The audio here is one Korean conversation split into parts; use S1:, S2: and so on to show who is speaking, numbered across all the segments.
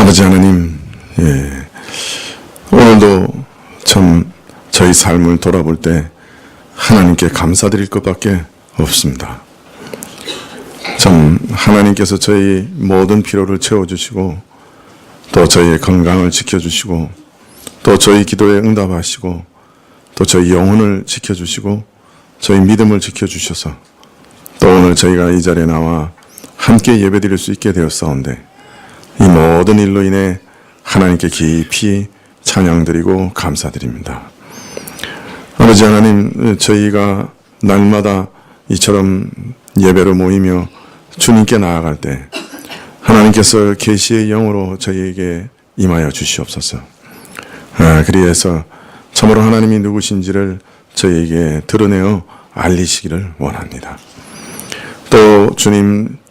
S1: 아버지 하나님, 오늘도 참 저희 삶을 돌아볼 때 하나님께 감사드릴 것밖에 없습니다. 참 하나님께서 저희 모든 필요를 채워주시고 또 저희의 건강을 지켜주시고 또 저희 기도에 응답하시고 또 저희 영혼을 지켜주시고 저희 믿음을 지켜주셔서 또 오늘 저희가 이 자리에 나와 함께 예배드릴 수 있게 되었사온데 이 모든 일로 인해 하나님께 깊이 찬양드리고 감사드립니다. 아버지 하나님, 저희가 날마다 이처럼 예배로 모이며 주님께 나아갈 때 하나님께서 계시의 영으로 저희에게 임하여 주시옵소서. 그리해서 참으로 하나님이 누구신지를 저희에게 드러내어 알리시기를 원합니다. 또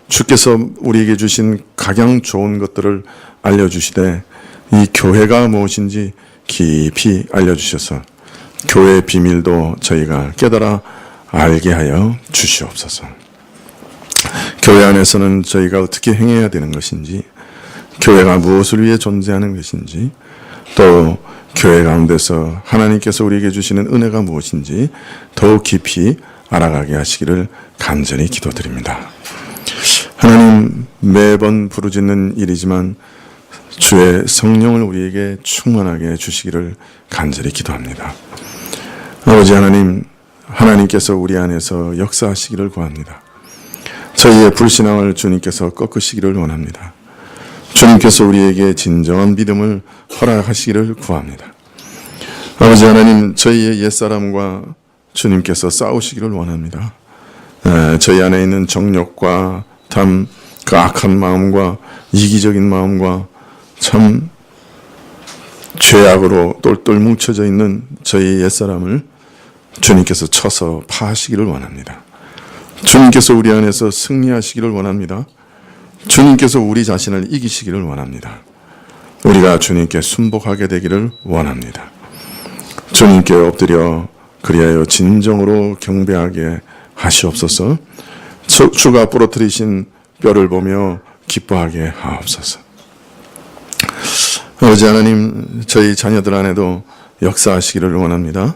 S1: 주께서 우리에게 주신 각양 좋은 것들을 알려주시되 이 교회가 무엇인지 깊이 알려주셔서 교회의 비밀도 저희가 깨달아 알게 하여 주시옵소서. 교회 안에서는 저희가 어떻게 행해야 되는 것인지, 교회가 무엇을 위해 존재하는 것인지, 또 교회 가운데서 하나님께서 우리에게 주시는 은혜가 무엇인지 더욱 깊이 알아가게 하시기를 간절히 기도드립니다. 하나님, 매번 부르짖는 일이지만 주의 성령을 우리에게 충만하게 주시기를 간절히 기도합니다. 아버지 하나님, 하나님께서 우리 안에서 역사하시기를 구합니다. 저희의 불신앙을 주님께서 꺾으시기를 원합니다. 주님께서 우리에게 진정한 믿음을 허락하시기를 구합니다. 아버지 하나님, 저희의 옛사람과 주님께서 싸우시기를 원합니다. 저희 안에 있는 정욕과 참 그 악한 마음과 이기적인 마음과 참 죄악으로 똘똘 뭉쳐져 있는 저희 옛사람을 주님께서 쳐서 파하시기를 원합니다. 주님께서 우리 안에서 승리하시기를 원합니다. 주님께서 우리 자신을 이기시기를 원합니다. 우리가 주님께 순복하게 되기를 원합니다. 주님께 엎드려 그리하여 진정으로 경배하게 하시옵소서. 주가 부러뜨리신 뼈를 보며 기뻐하게 하옵소서. 아버지 하나님, 저희 자녀들 안에도 역사하시기를 원합니다.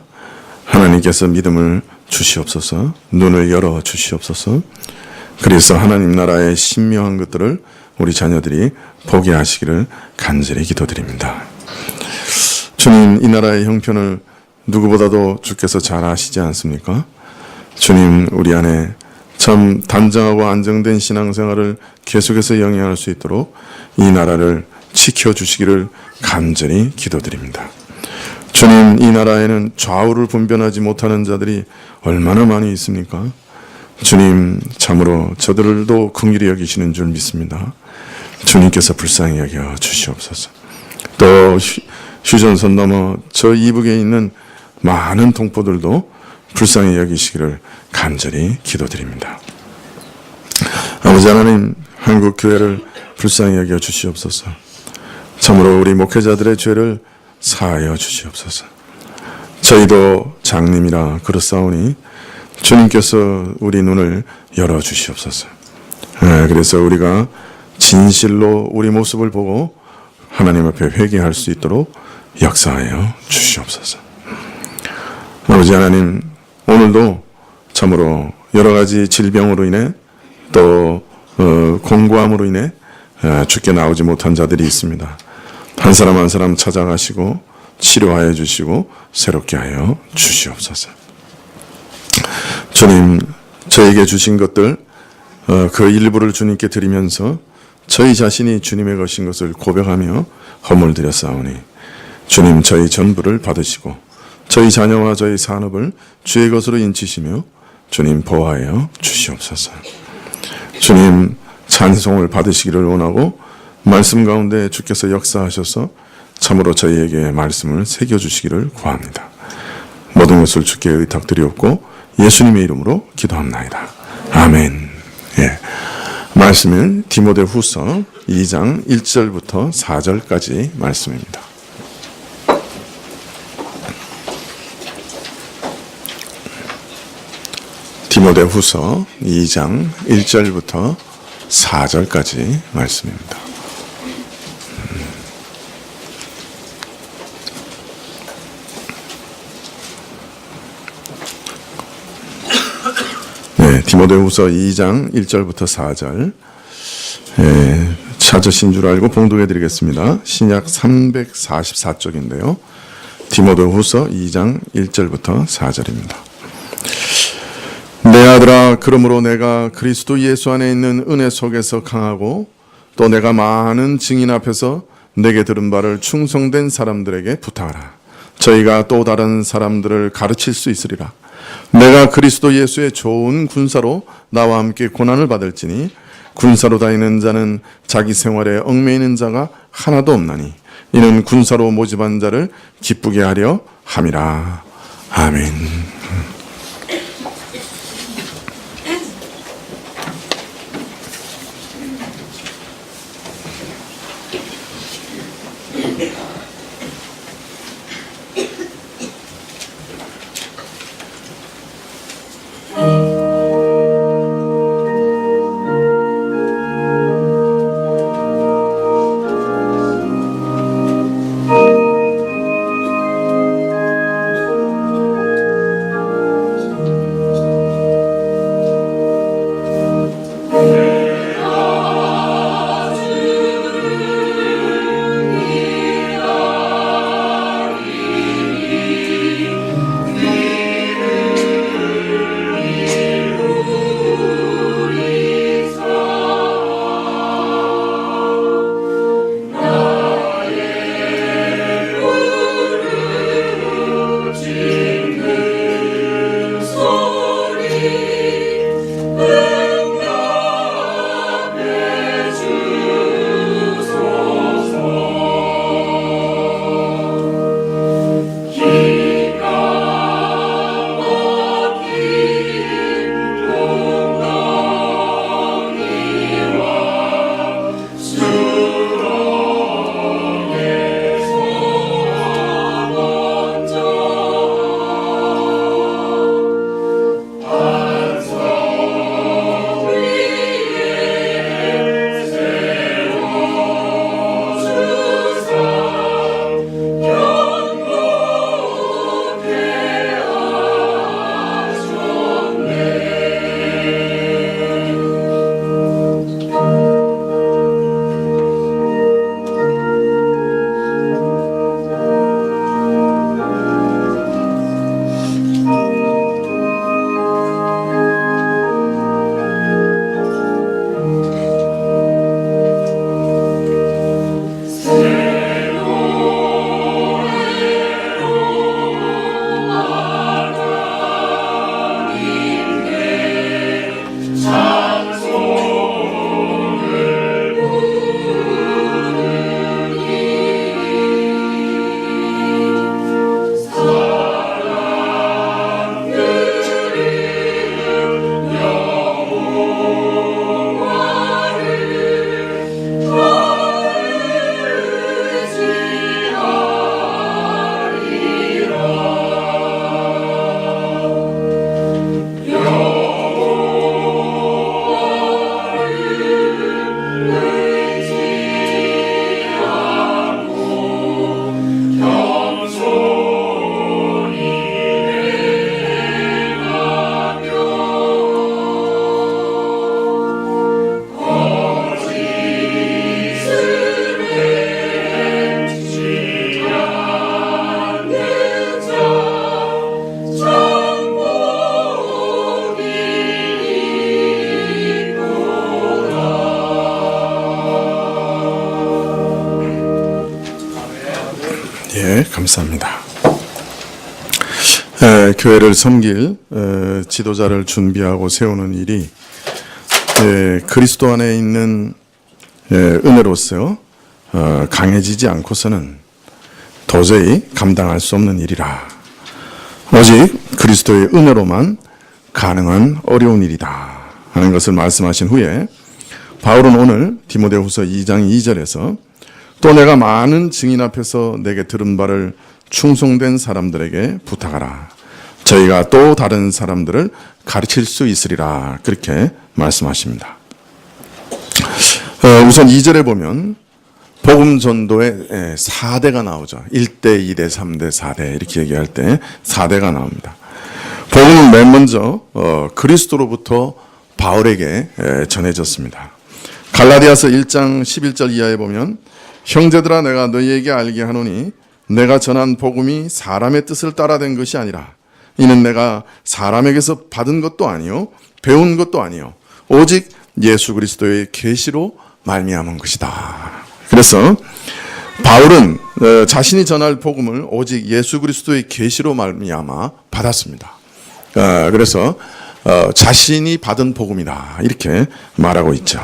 S1: 하나님께서 믿음을 주시옵소서. 눈을 열어 주시옵소서. 그래서 하나님 나라의 신묘한 것들을 우리 자녀들이 보게 하시기를 간절히 기도드립니다. 주님, 이 나라의 형편을 누구보다도 주께서 잘 아시지 않습니까? 주님, 우리 안에 참 단정하고 안정된 신앙생활을 계속해서 영위할 수 있도록 이 나라를 지켜주시기를 간절히 기도드립니다. 주님, 이 나라에는 좌우를 분별하지 못하는 자들이 얼마나 많이 있습니까? 주님, 참으로 저들도 긍휼히 여기시는 줄 믿습니다. 주님께서 불쌍히 여겨 주시옵소서. 또 휴전선 넘어 저 이북에 있는 많은 동포들도 불쌍히 여기시기를 간절히 기도드립니다. 아버지 하나님, 한국 교회를 불쌍히 여겨 주시옵소서. 참으로 우리 목회자들의 죄를 사하여 주시옵소서. 저희도 장님이라 그렇사오니 주님께서 우리 눈을 열어 주시옵소서. 그래서 우리가 진실로 우리 모습을 보고 하나님 앞에 회개할 수 있도록 역사하여 주시옵소서. 아버지 하나님, 오늘도 참으로 여러 가지 질병으로 인해 또 공고함으로 인해 주께 나오지 못한 자들이 있습니다. 한 사람 한 사람 찾아가시고 치료하여 주시고 새롭게 하여 주시옵소서. 주님, 저에게 주신 것들 그 일부를 주님께 드리면서 저희 자신이 주님의 것인 것을 고백하며 헌물 드렸사오니 주님, 저희 전부를 받으시고 저희 자녀와 저희 산업을 주의 것으로 인치시며 주님 보호하여 주시옵소서. 주님, 찬송을 받으시기를 원하고 말씀 가운데 주께서 역사하셔서 참으로 저희에게 말씀을 새겨주시기를 구합니다. 모든 것을 주께 의탁드리옵고 예수님의 이름으로 기도합나이다. 아멘. 말씀은 디모데후서 2장 1절부터 4절까지 말씀입니다. 디모데후서 2장 1절부터 4절까지 말씀입니다. 디모데후서 2장 1절부터 4절 찾으신 줄 알고 봉독해 드리겠습니다. 신약 344쪽인데요. 디모데후서 2장 1절부터 4절입니다. 내 아들아, 그러므로 내가 그리스도 예수 안에 있는 은혜 속에서 강하고 또 내가 많은 증인 앞에서 내게 들은 바를 충성된 사람들에게 부탁하라. 저희가 또 다른 사람들을 가르칠 수 있으리라. 내가 그리스도 예수의 좋은 군사로 나와 함께 고난을 받을지니 군사로 다니는 자는 자기 생활에 얽매이는 자가 하나도 없나니 이는 군사로 모집한 자를 기쁘게 하려 함이라. 아멘. 감사합니다. 교회를 섬길 지도자를 준비하고 세우는 일이 그리스도 안에 있는 은혜로서 강해지지 않고서는 도저히 감당할 수 없는 일이라. 오직 그리스도의 은혜로만 가능한 어려운 일이다 하는 것을 말씀하신 후에 바울은 오늘 디모데후서 2장 2절에서 또 내가 많은 증인 앞에서 내게 들은 바를 충성된 사람들에게 부탁하라. 저희가 또 다른 사람들을 가르칠 수 있으리라. 그렇게 말씀하십니다. 우선 2절에 보면 복음 전도의 4대가 나오죠. 1대, 2대, 3대, 4대 이렇게 얘기할 때 4대가 나옵니다. 복음은 맨 먼저 그리스도로부터 바울에게 전해졌습니다. 갈라디아서 1장 11절 이하에 보면 형제들아 내가 너희에게 알게 하노니 내가 전한 복음이 사람의 뜻을 따라 된 것이 아니라 이는 내가 사람에게서 받은 것도 아니요 배운 것도 아니요 오직 예수 그리스도의 계시로 말미암은 것이다. 그래서 바울은 자신이 전할 복음을 오직 예수 그리스도의 계시로 말미암아 받았습니다. 그래서 자신이 받은 복음이다 이렇게 말하고 있죠.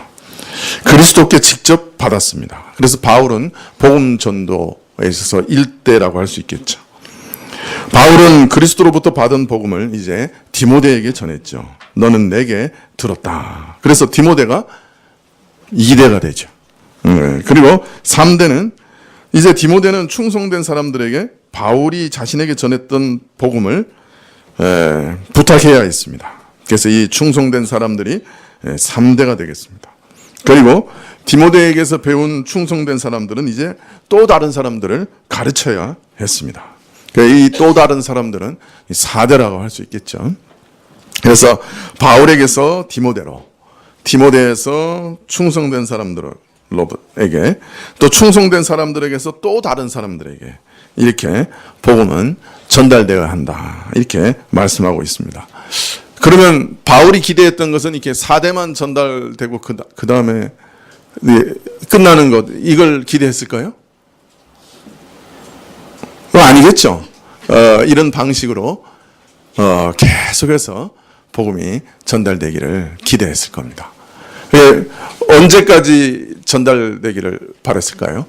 S1: 그리스도께 직접 받았습니다. 그래서 바울은 복음 전도에 있어서 일대라고 할 수 있겠죠. 바울은 그리스도로부터 받은 복음을 이제 디모데에게 전했죠. 너는 내게 들었다. 그래서 디모데가 2대가 되죠. 그리고 3대는 이제 디모데는 충성된 사람들에게 바울이 자신에게 전했던 복음을 부탁해야 했습니다. 그래서 이 충성된 사람들이 3대가 되겠습니다. 그리고 디모데에게서 배운 충성된 사람들은 이제 또 다른 사람들을 가르쳐야 했습니다. 이 또 다른 사람들은 4대라고 할 수 있겠죠. 그래서 바울에게서 디모데로, 디모데에서 충성된 사람들에게, 또 충성된 사람들에게서 또 다른 사람들에게 이렇게 복음은 전달되어야 한다. 이렇게 말씀하고 있습니다. 그러면 바울이 기대했던 것은 이렇게 4대만 전달되고 그 다음에 끝나는 것, 이걸 기대했을까요? 아니겠죠. 이런 방식으로 계속해서 복음이 전달되기를 기대했을 겁니다. 언제까지 전달되기를 바랬을까요?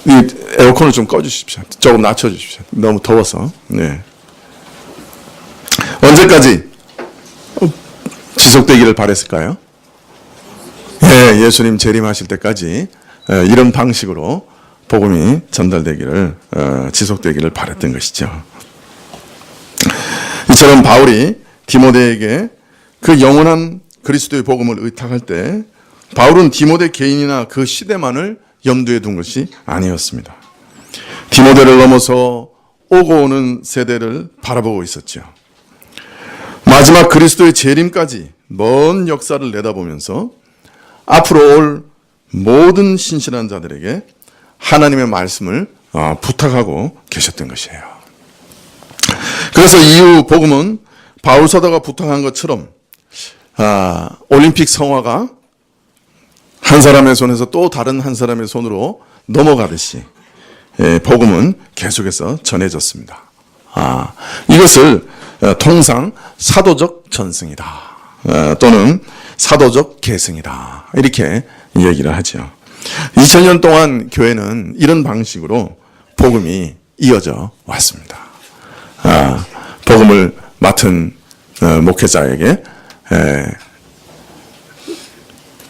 S1: 이 에어컨을 좀 꺼주십시오. 조금 낮춰주십시오. 너무 더워서. 네. 언제까지 지속되기를 바랬을까요? 예, 예수님 재림하실 때까지 이런 방식으로 복음이 전달되기를 지속되기를 바랬던 것이죠. 이처럼 바울이 디모데에게 그 영원한 그리스도의 복음을 의탁할 때 바울은 디모데 개인이나 그 시대만을 염두에 둔 것이 아니었습니다. 디모데를 넘어서 오고 오는 세대를 바라보고 있었죠. 마지막 그리스도의 재림까지 먼 역사를 내다보면서 앞으로 올 모든 신실한 자들에게 하나님의 말씀을 부탁하고 계셨던 것이에요. 그래서 이후 복음은 바울 사도가 부탁한 것처럼 올림픽 성화가 한 사람의 손에서 또 다른 한 사람의 손으로 넘어가듯이 복음은 계속해서 전해졌습니다. 이것을 통상 사도적 전승이다 또는 사도적 계승이다 이렇게 얘기를 하죠. 2000년 동안 교회는 이런 방식으로 복음이 이어져 왔습니다. 복음을 맡은 목회자에게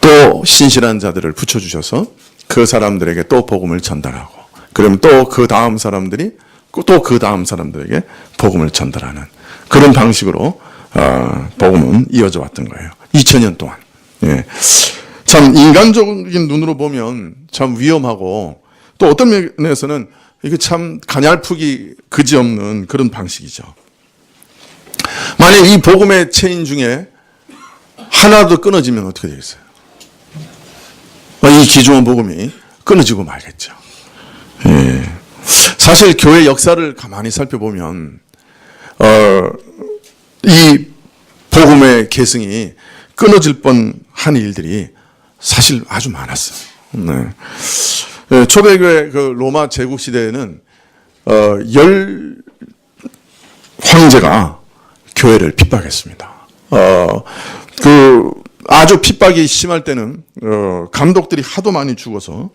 S1: 또 신실한 자들을 붙여주셔서 그 사람들에게 또 복음을 전달하고 그러면 또 그 다음 사람들이 또 그 다음 사람들에게 복음을 전달하는 그런 방식으로 복음은 이어져 왔던 거예요. 2000년 동안. 예. 참 인간적인 눈으로 보면 참 위험하고 또 어떤 면에서는 이게 참 가냘프기 그지없는 그런 방식이죠. 만약 이 복음의 체인 중에 하나도 끊어지면 어떻게 되겠어요? 이 귀중한 복음이 끊어지고 말겠죠. 예. 사실 교회 역사를 가만히 살펴보면 이 복음의 계승이 끊어질 뻔한 일들이 사실 아주 많았어요. 네. 초대교회 그 로마 제국 시대에는 10 황제가 교회를 핍박했습니다. 그 아주 핍박이 심할 때는 감독들이 하도 많이 죽어서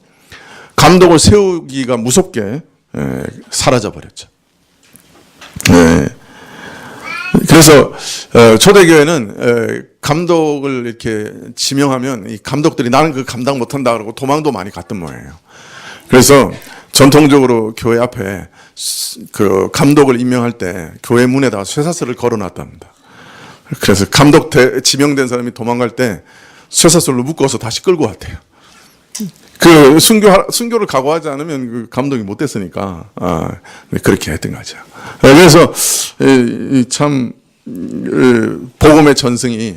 S1: 감독을 세우기가 무섭게 사라져 버렸죠. 네. 그래서 초대교회는 감독을 이렇게 지명하면 이 감독들이 나는 그 감당 못한다 그러고 도망도 많이 갔던 모양이에요. 그래서 전통적으로 교회 앞에 그 감독을 임명할 때 교회 문에다가 쇠사슬을 걸어놨답니다. 그래서 감독 지명된 사람이 도망갈 때 쇠사슬로 묶어서 다시 끌고 왔대요. 그 순교를 각오하지 않으면 그 감동이 못 됐으니까 그렇게 했던 거죠. 그래서 참 복음의 전승이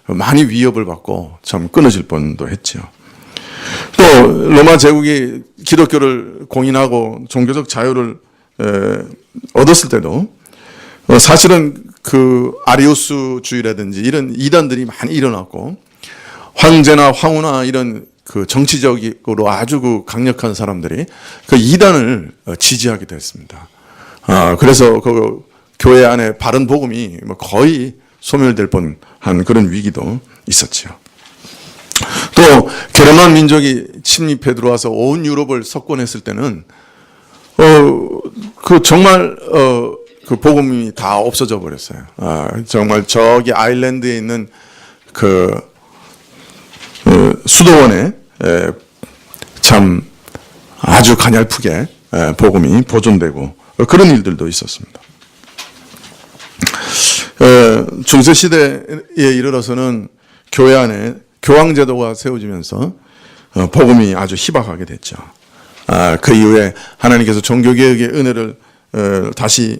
S1: 많이 위협을 받고 참 끊어질 뻔도 했죠. 또 로마 제국이 기독교를 공인하고 종교적 자유를 얻었을 때도 사실은 그 아리우스주의라든지 이런 이단들이 많이 일어났고 황제나 황후나 이런 그 정치적으로 아주 그 강력한 사람들이 그 이단을 지지하게 됐습니다. 그래서 그 교회 안에 바른 복음이 거의 소멸될 뻔한 그런 위기도 있었죠. 또 게르만 민족이 침입해 들어와서 온 유럽을 석권했을 때는 그 정말 그 복음이 다 없어져 버렸어요. 정말 저기 아일랜드에 있는 그 수도원에 참 아주 가냘프게 복음이 보존되고 그런 일들도 있었습니다. 중세 시대에 이르러서는 교회 안에 교황제도가 세워지면서 복음이 아주 희박하게 됐죠. 그 이후에 하나님께서 종교개혁의 은혜를 다시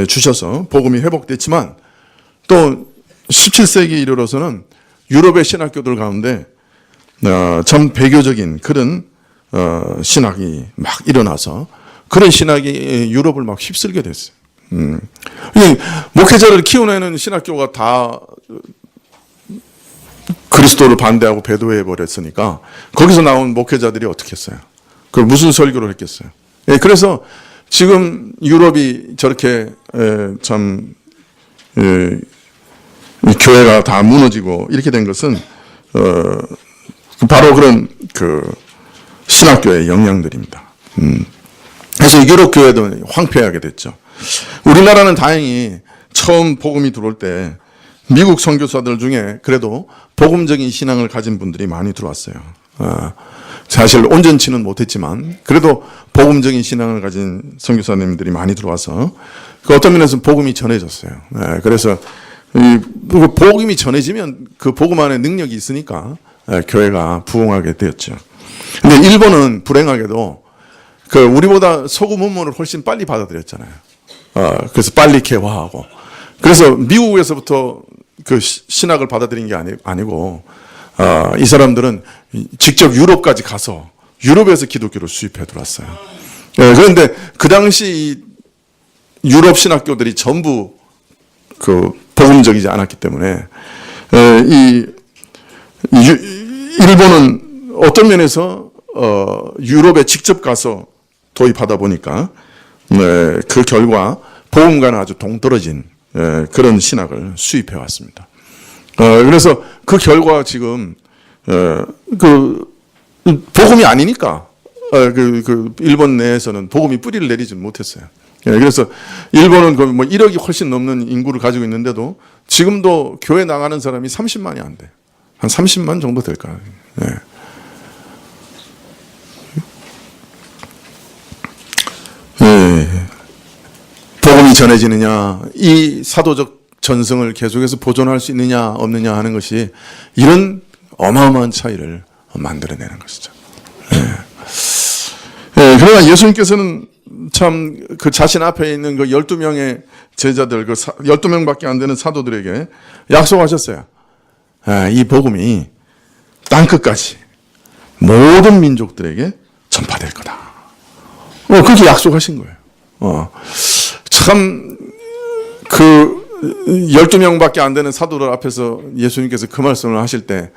S1: 주셔서 복음이 회복됐지만 또 17세기에 이르러서는 유럽의 신학교들 가운데 참 배교적인 그런 신학이 막 일어나서 그런 신학이 유럽을 막 휩쓸게 됐어요. 목회자를 키워내는 신학교가 다 그리스도를 반대하고 배도해 버렸으니까 거기서 나온 목회자들이 어떻게 했어요? 그 무슨 설교를 했겠어요? 그래서 지금 유럽이 저렇게 참 교회가 다 무너지고 이렇게 된 것은 바로 그런 그 신학교의 영향들입니다. 그래서 유럽 교회도 황폐하게 됐죠. 우리나라는 다행히 처음 복음이 들어올 때 미국 선교사들 중에 그래도 복음적인 신앙을 가진 분들이 많이 들어왔어요. 사실 온전치는 못했지만 그래도 복음적인 신앙을 가진 선교사님들이 많이 들어와서 그 어떤 면에서 복음이 전해졌어요. 그래서 복음이 전해지면 그 복음 안에 능력이 있으니까 교회가 부흥하게 되었죠. 근데 일본은 불행하게도 그 우리보다 소금 문물을 훨씬 빨리 받아들였잖아요. 그래서 빨리 개화하고 그래서 미국에서부터 그 신학을 받아들인 게 아니고 이 사람들은 직접 유럽까지 가서 유럽에서 기독교를 수입해 들어왔어요. 그런데 그 당시 유럽 신학교들이 전부 그 복음적이지 않았기 때문에 일본은 어떤 면에서 유럽에 직접 가서 도입하다 보니까 그 결과 복음과는 아주 동떨어진 그런 신학을 수입해 왔습니다. 그래서 그 결과 지금 그 복음이 아니니까 그 일본 내에서는 복음이 뿌리를 내리지 못했어요. 그래서 일본은 그 뭐 1억이 훨씬 넘는 인구를 가지고 있는데도 지금도 교회 나가는 사람이 30만이 안 돼. 한 30만 정도 될까요? 복음이 전해지느냐, 이 사도적 전승을 계속해서 보존할 수 있느냐 없느냐 하는 것이 이런 어마어마한 차이를 만들어내는 것이죠. 그러나 예수님께서는 참 그 자신 앞에 있는 그 12명의 제자들, 그 12명밖에 안 되는 사도들에게 약속하셨어요. 이 복음이 땅끝까지 모든 민족들에게 전파될 거다. 그렇게 약속하신 거예요. 참, 그 12명밖에 안 되는 사도들 앞에서 예수님께서 그 말씀을 하실 때,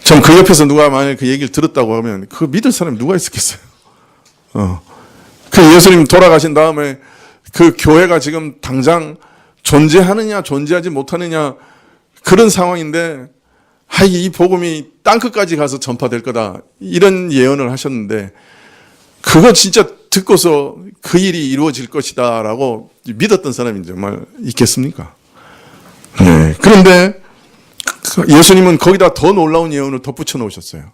S1: 참 그 옆에서 누가 만약에 그 얘기를 들었다고 하면 그 믿을 사람이 누가 있었겠어요? 그 예수님 돌아가신 다음에 그 교회가 지금 당장 존재하느냐, 존재하지 못하느냐, 그런 상황인데, 이 복음이 땅끝까지 가서 전파될 거다. 이런 예언을 하셨는데, 그거 진짜 듣고서 그 일이 이루어질 것이다 라고 믿었던 사람이 정말 있겠습니까? 그런데 예수님은 거기다 더 놀라운 예언을 덧붙여 놓으셨어요.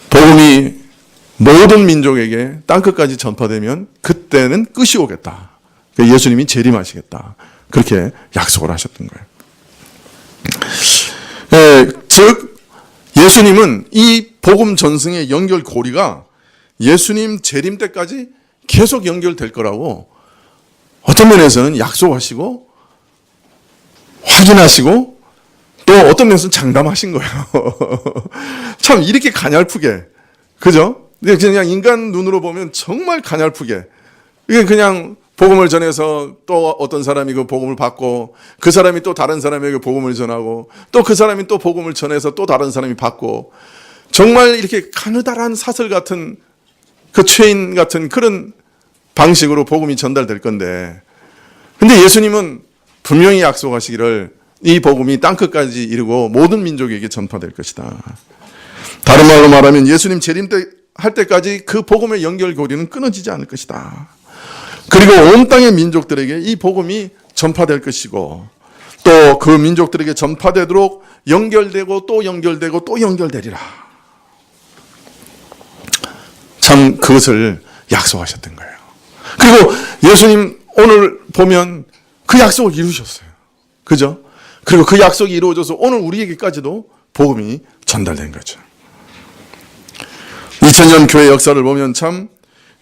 S1: 복음이 모든 민족에게 땅끝까지 전파되면 그때는 끝이 오겠다. 예수님이 재림하시겠다. 그렇게 약속을 하셨던 거예요. 즉 예수님은 이 복음 전승의 연결고리가 예수님 재림 때까지 계속 연결될 거라고 어떤 면에서는 약속하시고 확인하시고 또 어떤 면에서는 장담하신 거예요. 참 이렇게 가냘프게, 그죠? 그냥 인간 눈으로 보면 정말 가냘프게, 이게 그냥 복음을 전해서 또 어떤 사람이 그 복음을 받고, 그 사람이 또 다른 사람에게 복음을 전하고, 또 그 사람이 또 복음을 전해서 또 다른 사람이 받고, 정말 이렇게 가느다란 사슬 같은 그 체인 같은 그런 방식으로 복음이 전달될 건데, 근데 예수님은 분명히 약속하시기를 이 복음이 땅끝까지 이르고 모든 민족에게 전파될 것이다. 다른 말로 말하면 예수님 재림 때 할 때까지 그 복음의 연결고리는 끊어지지 않을 것이다. 그리고 온 땅의 민족들에게 이 복음이 전파될 것이고, 또 그 민족들에게 전파되도록 연결되고 또 연결되고 또 연결되리라. 참 그것을 약속하셨던 거예요. 그리고 예수님 오늘 보면 그 약속을 이루셨어요. 그죠? 그리고 그 약속이 이루어져서 오늘 우리에게까지도 복음이 전달된 거죠. 2000년 교회 역사를 보면 참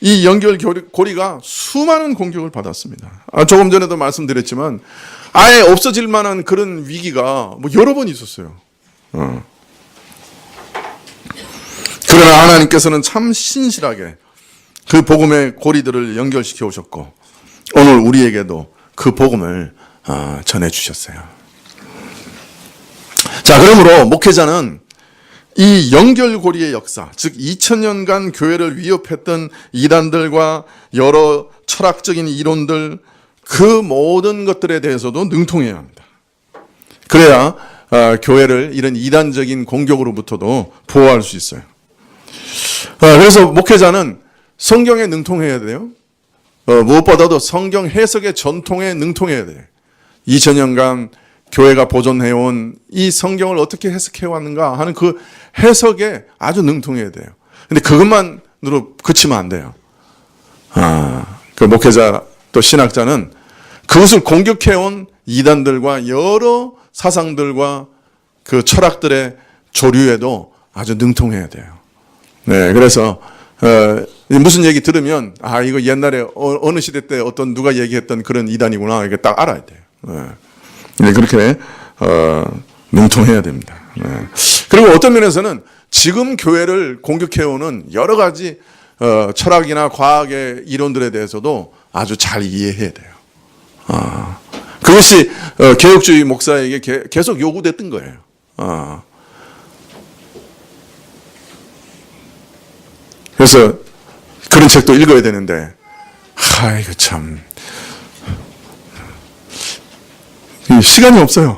S1: 이 연결고리가 수많은 공격을 받았습니다. 조금 전에도 말씀드렸지만 아예 없어질 만한 그런 위기가 뭐 여러 번 있었어요. 그러나 하나님께서는 참 신실하게 그 복음의 고리들을 연결시켜 오셨고, 오늘 우리에게도 그 복음을 전해주셨어요. 자, 그러므로 목회자는 이 연결고리의 역사, 즉 2000년간 교회를 위협했던 이단들과 여러 철학적인 이론들, 그 모든 것들에 대해서도 능통해야 합니다. 그래야 교회를 이런 이단적인 공격으로부터도 보호할 수 있어요. 그래서 목회자는 성경에 능통해야 돼요. 무엇보다도 성경 해석의 전통에 능통해야 돼요. 2000년간 교회가 보존해온 이 성경을 어떻게 해석해왔는가 하는 그 해석에 아주 능통해야 돼요. 근데 그것만으로 그치면 안 돼요. 그 목회자 또 신학자는 그것을 공격해온 이단들과 여러 사상들과 그 철학들의 조류에도 아주 능통해야 돼요. 네, 그래서 무슨 얘기 들으면 이거 옛날에 어느 시대 때 어떤 누가 얘기했던 그런 이단이구나, 이게 딱 알아야 돼요. 네, 그렇게 능통해야 됩니다. 네. 그리고 어떤 면에서는 지금 교회를 공격해오는 여러 가지 철학이나 과학의 이론들에 대해서도 아주 잘 이해해야 돼요. 그것이 개혁주의 목사에게 계속 요구됐던 거예요. 그래서 그런 책도 읽어야 되는데, 이거 참 시간이 없어요.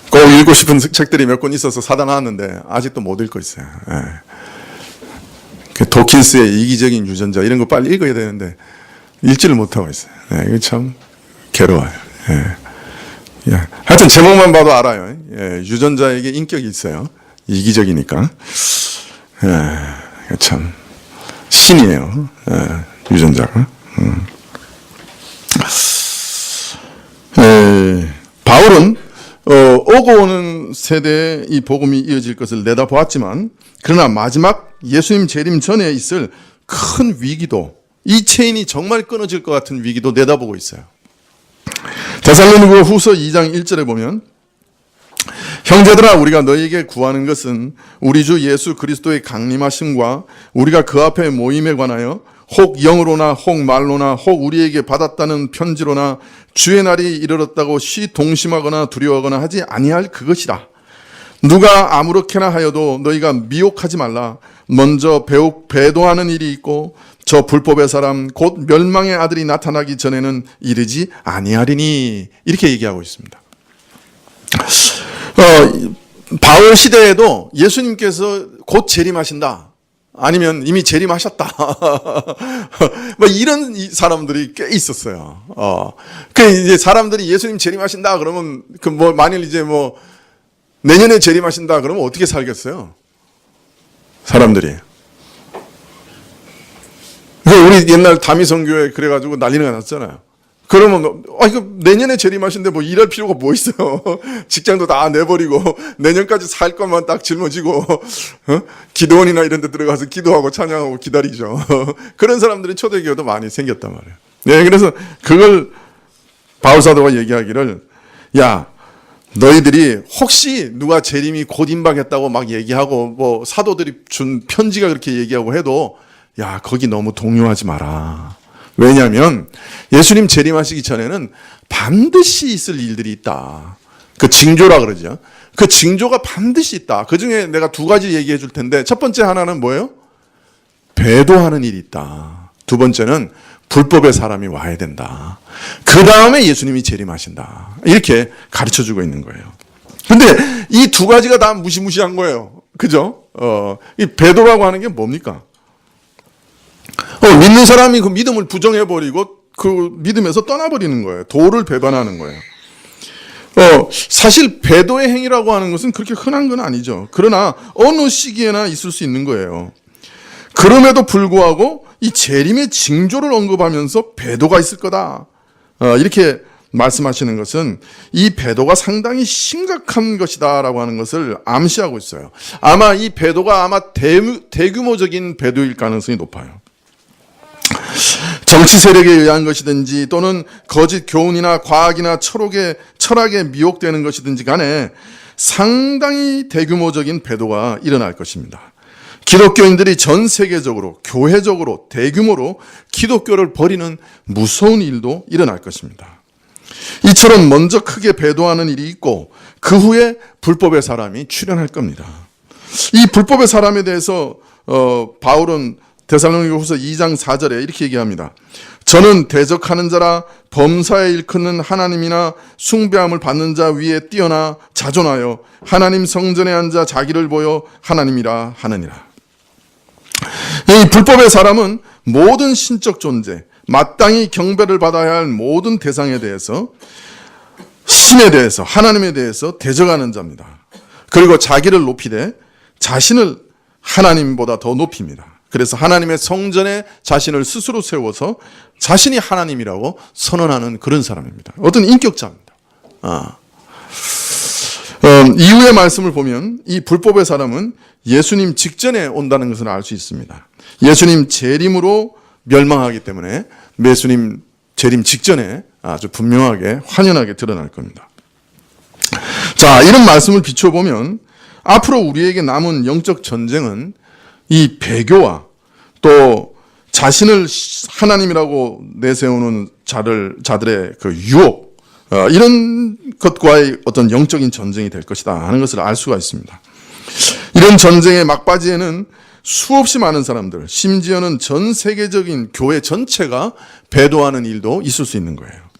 S1: 꼭 읽고 싶은 책들이 몇 권 있어서 사다 놨는데 아직도 못 읽고 있어요. 그 도킨스의 이기적인 유전자 이런 거 빨리 읽어야 되는데 읽지를 못하고 있어요. 이거 참 괴로워요. 하여튼 제목만 봐도 알아요. 유전자에게 인격이 있어요. 이기적이니까. 참 신이에요. 유전자가. 바울은 오고 오는 세대에 이 복음이 이어질 것을 내다보았지만, 그러나 마지막 예수님 재림 전에 있을 큰 위기도, 이 체인이 정말 끊어질 것 같은 위기도 내다보고 있어요. 데살로니가 후서 2장 1절에 보면, 형제들아, 우리가 너희에게 구하는 것은 우리 주 예수 그리스도의 강림하심과 우리가 그 앞에 모임에 관하여 혹 영으로나 혹 말로나 혹 우리에게 받았다는 편지로나 주의 날이 이르렀다고 시동심하거나 두려워하거나 하지 아니할 그것이라. 누가 아무렇게나 하여도 너희가 미혹하지 말라. 먼저 배도하는 일이 있고 저 불법의 사람 곧 멸망의 아들이 나타나기 전에는 이르지 아니하리니. 이렇게 얘기하고 있습니다. 바울 시대에도 예수님께서 곧 재림하신다, 아니면 이미 재림하셨다 뭐 이런 사람들이 꽤 있었어요. 그 이제 사람들이 예수님 재림하신다 그러면 그 뭐 만일 이제 뭐 내년에 재림하신다 그러면 어떻게 살겠어요? 사람들이. 우리 옛날 다미성교회 그래가지고 난리가 났잖아요. 그러면 이거 내년에 재림하신데 뭐 일할 필요가 뭐 있어요? 직장도 다 내버리고 내년까지 살 것만 딱 짊어지고 기도원이나 이런 데 들어가서 기도하고 찬양하고 기다리죠. 그런 사람들이 초대교회도 많이 생겼단 말이에요. 네, 그래서 그걸 바울 사도가 얘기하기를, 야, 너희들이 혹시 누가 재림이 곧 임박했다고 막 얘기하고 뭐 사도들이 준 편지가 그렇게 얘기하고 해도, 야, 거기 너무 동요하지 마라. 왜냐하면 예수님 재림하시기 전에는 반드시 있을 일들이 있다. 그 징조라 그러죠. 그 징조가 반드시 있다. 그 중에 내가 두 가지 얘기해 줄 텐데, 첫 번째 하나는 뭐예요? 배도하는 일이 있다. 두 번째는 불법의 사람이 와야 된다. 그 다음에 예수님이 재림하신다. 이렇게 가르쳐 주고 있는 거예요. 근데 이 두 가지가 다 무시무시한 거예요. 그죠? 이 배도라고 하는 게 뭡니까? 믿는 사람이 그 믿음을 부정해버리고 그 믿음에서 떠나버리는 거예요. 도를 배반하는 거예요. 사실 배도의 행위라고 하는 것은 그렇게 흔한 건 아니죠. 그러나 어느 시기에나 있을 수 있는 거예요. 그럼에도 불구하고 이 재림의 징조를 언급하면서 배도가 있을 거다. 이렇게 말씀하시는 것은 이 배도가 상당히 심각한 것이다라고 하는 것을 암시하고 있어요. 아마 이 배도가 대규모적인 배도일 가능성이 높아요. 정치 세력에 의한 것이든지 또는 거짓 교훈이나 과학이나 철학에 미혹되는 것이든지 간에 상당히 대규모적인 배도가 일어날 것입니다. 기독교인들이 전 세계적으로 교회적으로 대규모로 기독교를 버리는 무서운 일도 일어날 것입니다. 이처럼 먼저 크게 배도하는 일이 있고 그 후에 불법의 사람이 출현할 겁니다. 이 불법의 사람에 대해서 바울은 데살로니가후서 2장 4절에 이렇게 얘기합니다. 저는 대적하는 자라 범사에 일컫는 하나님이나 숭배함을 받는 자 위에 뛰어나 자존하여 하나님 성전에 앉아 자기를 보여 하나님이라 하느니라. 이 불법의 사람은 모든 신적 존재, 마땅히 경배를 받아야 할 모든 대상에 대해서, 신에 대해서, 하나님에 대해서 대적하는 자입니다. 그리고 자기를 높이되 자신을 하나님보다 더 높입니다. 그래서 하나님의 성전에 자신을 스스로 세워서 자신이 하나님이라고 선언하는 그런 사람입니다. 어떤 인격자입니다. 이후의 말씀을 보면 이 불법의 사람은 예수님 직전에 온다는 것을 알 수 있습니다. 예수님 재림으로 멸망하기 때문에 예수님 재림 직전에 아주 분명하게 환연하게 드러날 겁니다. 자, 이런 말씀을 비춰보면 앞으로 우리에게 남은 영적 전쟁은 이 배교와 또 자신을 하나님이라고 내세우는 자들의 그 유혹, 이런 것과의 어떤 영적인 전쟁이 될 것이다 하는 것을 알 수가 있습니다. 이런 전쟁의 막바지에는 수없이 많은 사람들, 심지어는 전 세계적인 교회 전체가 배도하는 일도 있을 수 있는 거예요.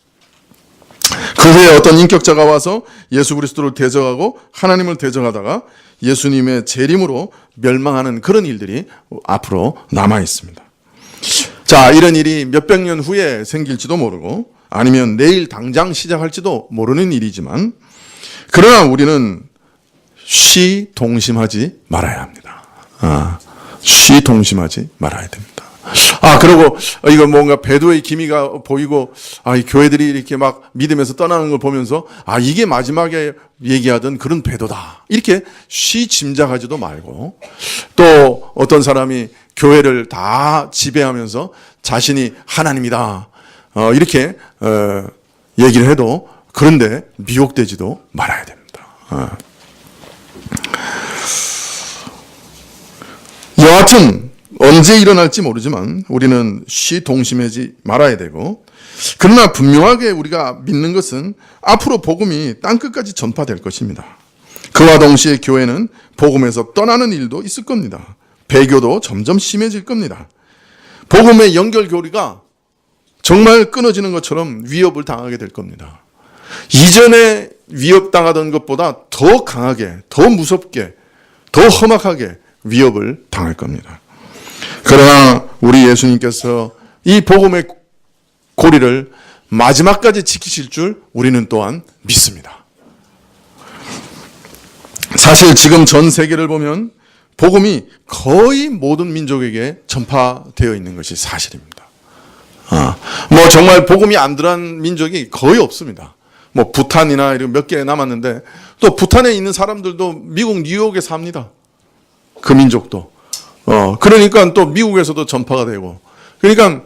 S1: 그 후에 어떤 인격자가 와서 예수 그리스도를 대적하고 하나님을 대적하다가 예수님의 재림으로 멸망하는 그런 일들이 앞으로 남아 있습니다. 자, 이런 일이 몇백 년 후에 생길지도 모르고 아니면 내일 당장 시작할지도 모르는 일이지만, 그러나 우리는 동심하지 말아야 합니다. 동심하지 말아야 됩니다. 그리고 이거 뭔가 배도의 기미가 보이고, 이 교회들이 이렇게 막 믿음에서 떠나는 걸 보면서, 이게 마지막에 얘기하던 그런 배도다. 이렇게 짐작하지도 말고, 또 어떤 사람이 교회를 다 지배하면서 자신이 하나님이다. 이렇게 얘기를 해도, 그런데 미혹되지도 말아야 됩니다. 여하튼 언제 일어날지 모르지만 우리는 동심하지 말아야 되고, 그러나 분명하게 우리가 믿는 것은 앞으로 복음이 땅끝까지 전파될 것입니다. 그와 동시에 교회는 복음에서 떠나는 일도 있을 겁니다. 배교도 점점 심해질 겁니다. 복음의 연결고리가 정말 끊어지는 것처럼 위협을 당하게 될 겁니다. 이전에 위협당하던 것보다 더 강하게, 더 무섭게, 더 험악하게 위협을 당할 겁니다. 그러나 우리 예수님께서 이 복음의 고리를 마지막까지 지키실 줄 우리는 또한 믿습니다. 사실 지금 전 세계를 보면 복음이 거의 모든 민족에게 전파되어 있는 것이 사실입니다. 뭐 정말 복음이 안 들어간 민족이 거의 없습니다. 뭐 부탄이나 이런 몇 개 남았는데 또 부탄에 있는 사람들도 미국 뉴욕에 삽니다. 그 민족도. 그러니까 또 미국에서도 전파가 되고. 그러니까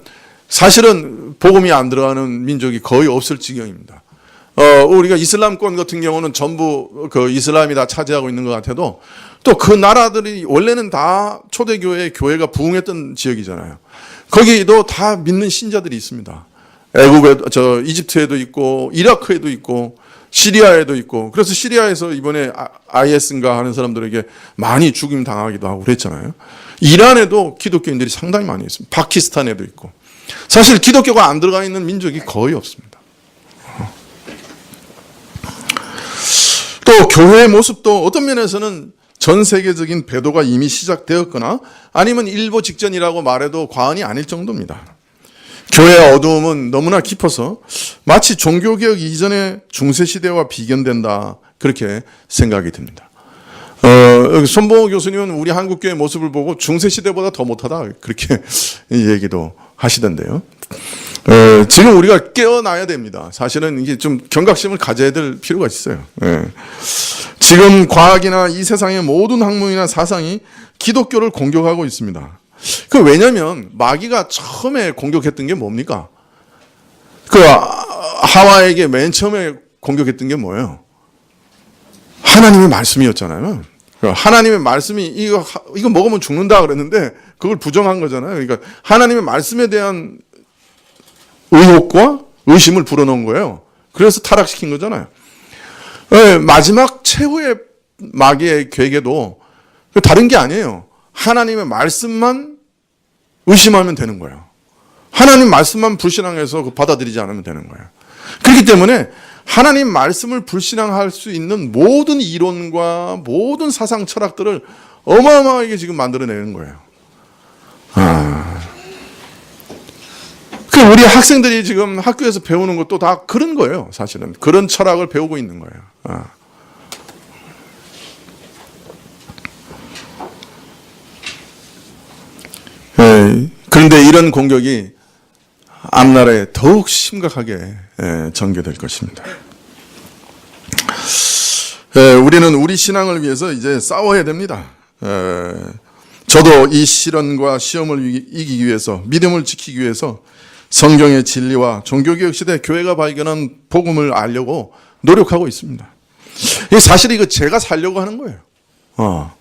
S1: 사실은 복음이 안 들어가는 민족이 거의 없을 지경입니다. 우리가 이슬람권 같은 경우는 전부 그 이슬람이 다 차지하고 있는 것 같아도 또 그 나라들이 원래는 다 초대교회 교회가 부흥했던 지역이잖아요. 거기도 다 믿는 신자들이 있습니다. 이집트에도 있고 이라크에도 있고 시리아에도 있고. 그래서 시리아에서 이번에 IS인가 하는 사람들에게 많이 죽임 당하기도 하고 그랬잖아요. 이란에도 기독교인들이 상당히 많이 있습니다. 파키스탄에도 있고. 사실 기독교가 안 들어가 있는 민족이 거의 없습니다. 또 교회의 모습도 어떤 면에서는 전 세계적인 배도가 이미 시작되었거나 아니면 일보 직전이라고 말해도 과언이 아닐 정도입니다. 교회의 어두움은 너무나 깊어서 마치 종교개혁 이전의 중세시대와 비견된다, 그렇게 생각이 듭니다. 손봉호 교수님은 우리 한국교회 모습을 보고 중세시대보다 더 못하다, 그렇게 얘기도 하시던데요. 지금 우리가 깨어나야 됩니다. 사실은 이게 좀 경각심을 가져야 될 필요가 있어요. 지금 과학이나 이 세상의 모든 학문이나 사상이 기독교를 공격하고 있습니다. 왜냐면 마귀가 처음에 공격했던 게 뭡니까? 하와에게 맨 처음에 공격했던 게 뭐예요? 하나님의 말씀이었잖아요. 하나님의 말씀이 이거 먹으면 죽는다 그랬는데 그걸 부정한 거잖아요. 그러니까 하나님의 말씀에 대한 의혹과 의심을 불어넣은 거예요. 그래서 타락시킨 거잖아요. 마지막 최후의 마귀의 계계도 다른 게 아니에요. 하나님의 말씀만 의심하면 되는 거예요. 하나님 말씀만 불신앙해서 받아들이지 않으면 되는 거예요. 그렇기 때문에 하나님 말씀을 불신앙할 수 있는 모든 이론과 모든 사상 철학들을 어마어마하게 지금 만들어내는 거예요. 우리 학생들이 지금 학교에서 배우는 것도 다 그런 거예요. 사실은 그런 철학을 배우고 있는 거예요. 그런데 이런 공격이 앞날에 더욱 심각하게 전개될 것입니다. 우리는 우리 신앙을 위해서 이제 싸워야 됩니다. 저도 이 시련과 시험을 이기기 위해서, 믿음을 지키기 위해서 성경의 진리와 종교개혁 시대 교회가 발견한 복음을 알려고 노력하고 있습니다. 사실 이거 제가 살려고 하는 거예요.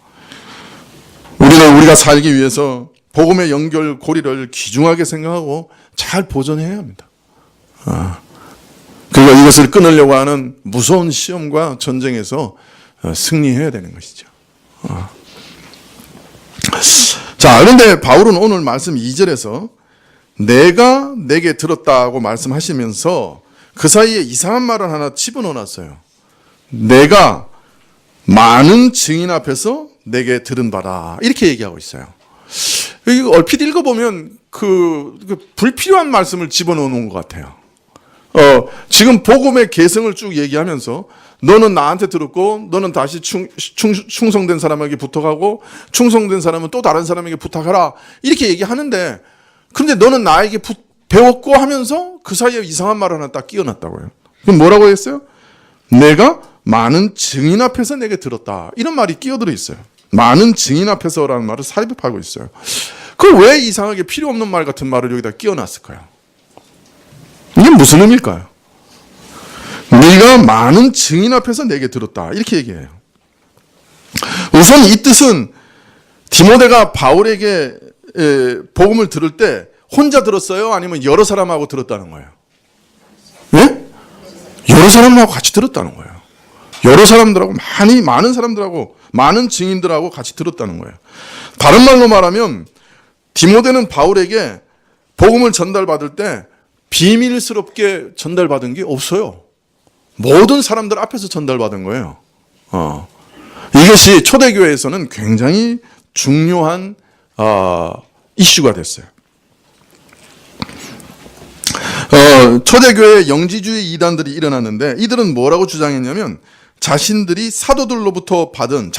S1: 우리는 우리가 살기 위해서 복음의 연결 고리를 귀중하게 생각하고 잘 보존해야 합니다. 그리고 이것을 끊으려고 하는 무서운 시험과 전쟁에서 승리해야 되는 것이죠. 자, 그런데 바울은 오늘 말씀 2절에서 내가 내게 들었다고 말씀하시면서 그 사이에 이상한 말을 하나 집어넣어놨어요. 내가 많은 증인 앞에서 내게 들은 바라, 이렇게 얘기하고 있어요. 이거 얼핏 읽어보면 그 불필요한 말씀을 집어넣는 것 같아요. 지금 복음의 개성을 쭉 얘기하면서 너는 나한테 들었고 너는 다시 충성된 사람에게 부탁하고 충성된 사람은 또 다른 사람에게 부탁하라, 이렇게 얘기하는데, 그런데 너는 나에게 배웠고 하면서 그 사이에 이상한 말 하나 딱 끼워놨다고요. 그럼 뭐라고 했어요? 내가 많은 증인 앞에서 내게 들었다, 이런 말이 끼어들어 있어요. 많은 증인 앞에서라는 말을 삽입하고 있어요. 그걸 왜 이상하게 필요 없는 말 같은 말을 여기다 끼워놨을까요? 이게 무슨 의미일까요? 네가 많은 증인 앞에서 내게 들었다, 이렇게 얘기해요. 우선 이 뜻은 디모데가 바울에게 복음을 들을 때 혼자 들었어요? 아니면 여러 사람하고 들었다는 거예요? 네? 여러 사람하고 같이 들었다는 거예요. 여러 사람들하고, 많은 사람들하고, 많은 증인들하고 같이 들었다는 거예요. 다른 말로 말하면 디모데는 바울에게 복음을 전달받을 때 비밀스럽게 전달받은 게 없어요. 모든 사람들 앞에서 전달받은 거예요. 이것이 초대교회에서는 굉장히 중요한 이슈가 됐어요. 초대교회 영지주의 이단들이 일어났는데, 이들은 뭐라고 주장했냐면 자신들이 사도들로부터 받은,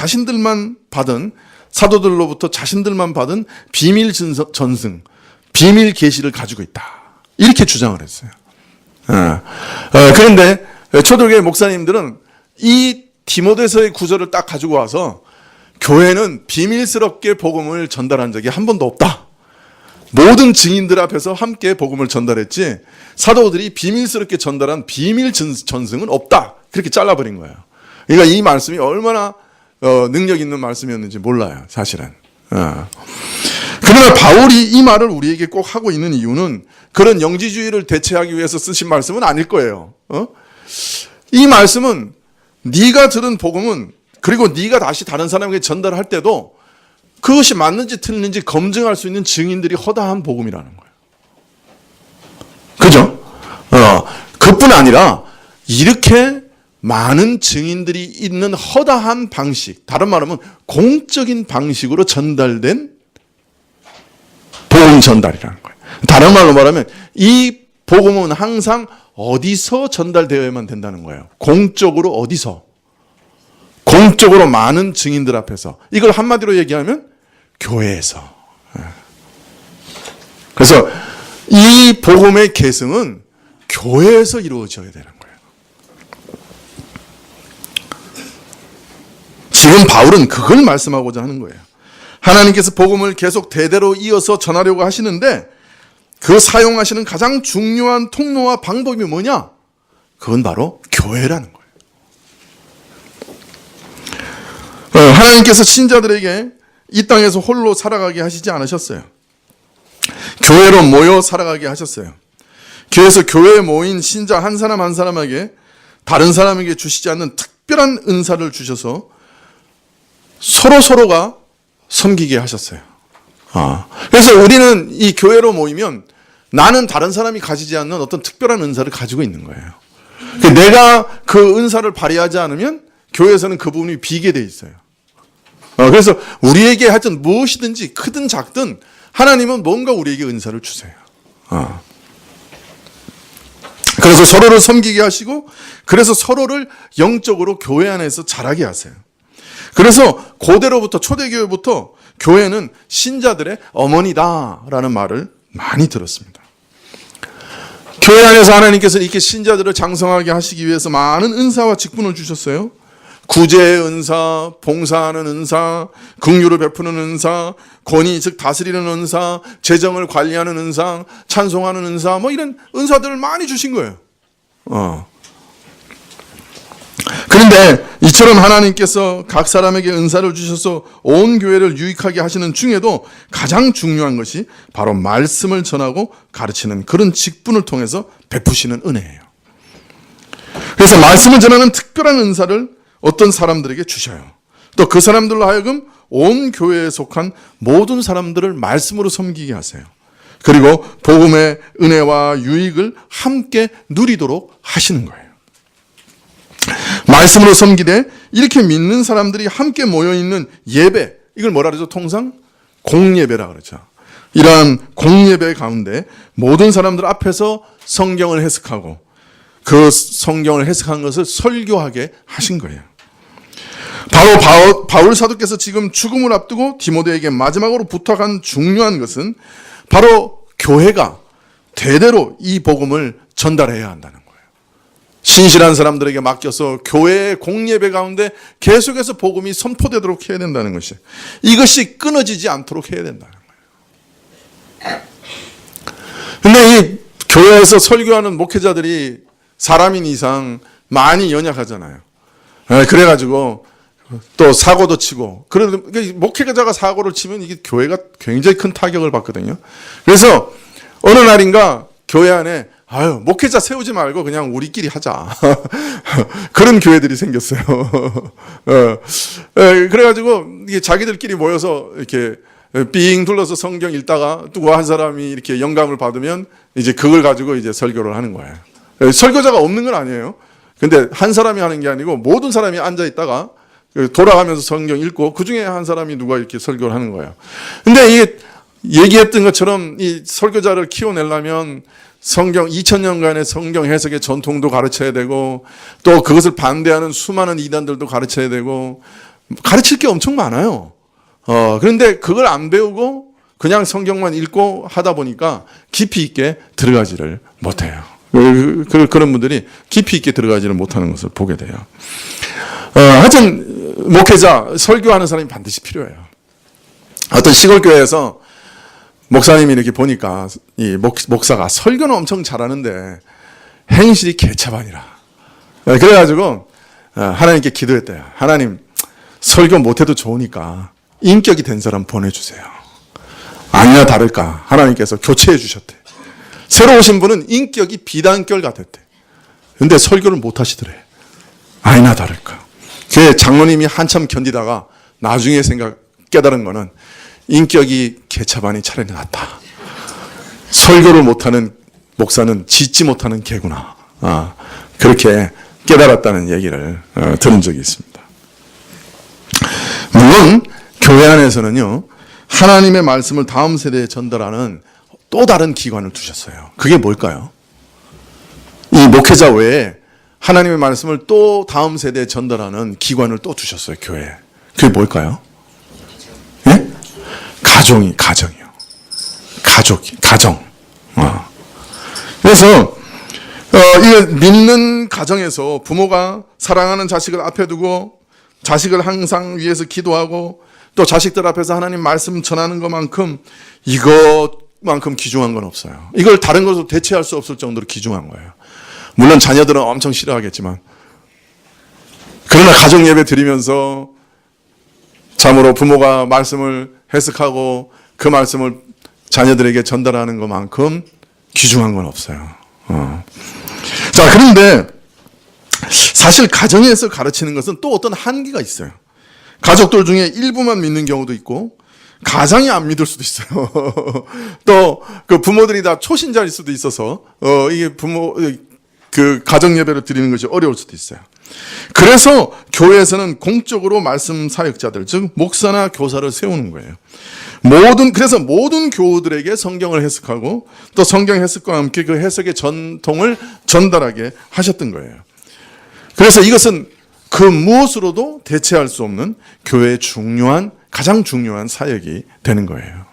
S1: 사도들로부터 자신들만 받은 비밀 전승, 비밀 계시를 가지고 있다, 이렇게 주장을 했어요. 그런데 초대교회 목사님들은 이 디모데서의 구절을 딱 가지고 와서 교회는 비밀스럽게 복음을 전달한 적이 한 번도 없다. 모든 증인들 앞에서 함께 복음을 전달했지 사도들이 비밀스럽게 전달한 비밀 전승은 없다. 그렇게 잘라버린 거예요. 그러니까 이 말씀이 얼마나 능력 있는 말씀이었는지 몰라요. 사실은. 그러나 바울이 이 말을 우리에게 꼭 하고 있는 이유는 그런 영지주의를 대체하기 위해서 쓰신 말씀은 아닐 거예요. 이 말씀은 네가 들은 복음은 그리고 네가 다시 다른 사람에게 전달할 때도 그것이 맞는지 틀린지 검증할 수 있는 증인들이 허다한 복음이라는 거예요. 그죠? 그뿐 아니라 이렇게 많은 증인들이 있는 허다한 방식, 다른 말하면 공적인 방식으로 전달된 복음 전달이라는 거예요. 다른 말로 말하면 이 복음은 항상 어디서 전달되어야만 된다는 거예요. 공적으로 어디서? 공적으로 많은 증인들 앞에서. 이걸 한마디로 얘기하면 교회에서. 그래서 이 복음의 계승은 교회에서 이루어져야 되는 거예요. 지금 바울은 그걸 말씀하고자 하는 거예요. 하나님께서 복음을 계속 대대로 이어서 전하려고 하시는데 그 사용하시는 가장 중요한 통로와 방법이 뭐냐? 그건 바로 교회라는 거예요. 하나님께서 신자들에게 이 땅에서 홀로 살아가게 하시지 않으셨어요. 교회로 모여 살아가게 하셨어요. 그래서 교회에 모인 신자 한 사람 한 사람에게 다른 사람에게 주시지 않는 특별한 은사를 주셔서 서로가 섬기게 하셨어요. 그래서 우리는 이 교회로 모이면 나는 다른 사람이 가지지 않는 어떤 특별한 은사를 가지고 있는 거예요. 내가 그 은사를 발휘하지 않으면 교회에서는 그 부분이 비게 돼 있어요. 그래서 우리에게 하여튼 무엇이든지 크든 작든 하나님은 뭔가 우리에게 은사를 주세요. 그래서 서로를 섬기게 하시고 그래서 서로를 영적으로 교회 안에서 자라게 하세요. 그래서 고대로부터 초대교회부터 교회는 신자들의 어머니다라는 말을 많이 들었습니다. 교회 안에서 하나님께서 이렇게 신자들을 장성하게 하시기 위해서 많은 은사와 직분을 주셨어요. 구제의 은사, 봉사하는 은사, 긍휼을 베푸는 은사, 권위 즉 다스리는 은사, 재정을 관리하는 은사, 찬송하는 은사, 뭐 이런 은사들을 많이 주신 거예요. 그런데 이처럼 하나님께서 각 사람에게 은사를 주셔서 온 교회를 유익하게 하시는 중에도 가장 중요한 것이 바로 말씀을 전하고 가르치는 그런 직분을 통해서 베푸시는 은혜예요. 그래서 말씀을 전하는 특별한 은사를 어떤 사람들에게 주셔요. 또 그 사람들로 하여금 온 교회에 속한 모든 사람들을 말씀으로 섬기게 하세요. 그리고 복음의 은혜와 유익을 함께 누리도록 하시는 거예요. 말씀으로 섬기되 이렇게 믿는 사람들이 함께 모여있는 예배, 이걸 뭐라 그러죠? 통상 공예배라 그러죠. 이러한 공예배 가운데 모든 사람들 앞에서 성경을 해석하고 그 성경을 해석한 것을 설교하게 하신 거예요. 바울 사도께서 지금 죽음을 앞두고 디모데에게 마지막으로 부탁한 중요한 것은 바로 교회가 대대로 이 복음을 전달해야 한다는 거예요. 신실한 사람들에게 맡겨서 교회의 공예배 가운데 계속해서 복음이 선포되도록 해야 된다는 것이, 이것이 끊어지지 않도록 해야 된다는 거예요. 근데 이 교회에서 설교하는 목회자들이 사람인 이상 많이 연약하잖아요. 그래가지고 또 사고도 치고, 그래도 목회자가 사고를 치면 이게 교회가 굉장히 큰 타격을 받거든요. 그래서 어느 날인가 교회 안에 목회자 세우지 말고 그냥 우리끼리 하자. 그런 교회들이 생겼어요. 그래가지고 이게 자기들끼리 모여서 이렇게 삥 둘러서 성경 읽다가 누구 한 사람이 이렇게 영감을 받으면 이제 그걸 가지고 이제 설교를 하는 거예요. 설교자가 없는 건 아니에요. 근데 한 사람이 하는 게 아니고 모든 사람이 앉아 있다가 돌아가면서 성경 읽고 그 중에 한 사람이 누가 이렇게 설교를 하는 거예요. 근데 이게 얘기했던 것처럼 이 설교자를 키워내려면 성경 2000년간의 성경 해석의 전통도 가르쳐야 되고 또 그것을 반대하는 수많은 이단들도 가르쳐야 되고 가르칠 게 엄청 많아요. 그런데 그걸 안 배우고 그냥 성경만 읽고 하다 보니까 깊이 있게 들어가지를 못해요. 그런 분들이 깊이 있게 들어가지를 못하는 것을 보게 돼요. 하여튼 목회자, 설교하는 사람이 반드시 필요해요. 어떤 시골 교회에서 목사님이 이렇게 보니까 이 목사가 설교는 엄청 잘하는데 행실이 개차반이라. 그래가지고 하나님께 기도했대요. 하나님, 설교 못해도 좋으니까 인격이 된 사람 보내주세요. 아니나 다를까 하나님께서 교체해 주셨대. 새로 오신 분은 인격이 비단결 같았대. 근데 설교를 못하시더래. 아니나 다를까. 그 장로님이 한참 견디다가 나중에 깨달은 거는 인격이 개차반이 차라리 낫다. 설교를 못하는 목사는 짓지 못하는 개구나. 그렇게 깨달았다는 얘기를 들은 적이 있습니다. 물론 교회 안에서는요, 하나님의 말씀을 다음 세대에 전달하는 또 다른 기관을 두셨어요. 그게 뭘까요? 이 목회자 외에 하나님의 말씀을 또 다음 세대에 전달하는 기관을 또 두셨어요, 교회에. 그게 뭘까요? 예? 가정이요. 가정. 그래서, 이 믿는 가정에서 부모가 사랑하는 자식을 앞에 두고 자식을 항상 위해서 기도하고 또 자식들 앞에서 하나님 말씀 전하는 것만큼 이것만큼 귀중한 건 없어요. 이걸 다른 것으로 대체할 수 없을 정도로 귀중한 거예요. 물론 자녀들은 엄청 싫어하겠지만, 그러나 가정 예배 드리면서 참으로 부모가 말씀을 해석하고 그 말씀을 자녀들에게 전달하는 것만큼 귀중한 건 없어요. 자, 그런데 사실 가정에서 가르치는 것은 또 어떤 한계가 있어요. 가족들 중에 일부만 믿는 경우도 있고 가장이 안 믿을 수도 있어요. 또 그 부모들이 다 초신자일 수도 있어서 이게 그 가정 예배를 드리는 것이 어려울 수도 있어요. 그래서 교회에서는 공적으로 말씀 사역자들, 즉 목사나 교사를 세우는 거예요. 그래서 모든 교우들에게 성경을 해석하고 또 성경 해석과 함께 그 해석의 전통을 전달하게 하셨던 거예요. 그래서 이것은 그 무엇으로도 대체할 수 없는 교회의 가장 중요한 사역이 되는 거예요.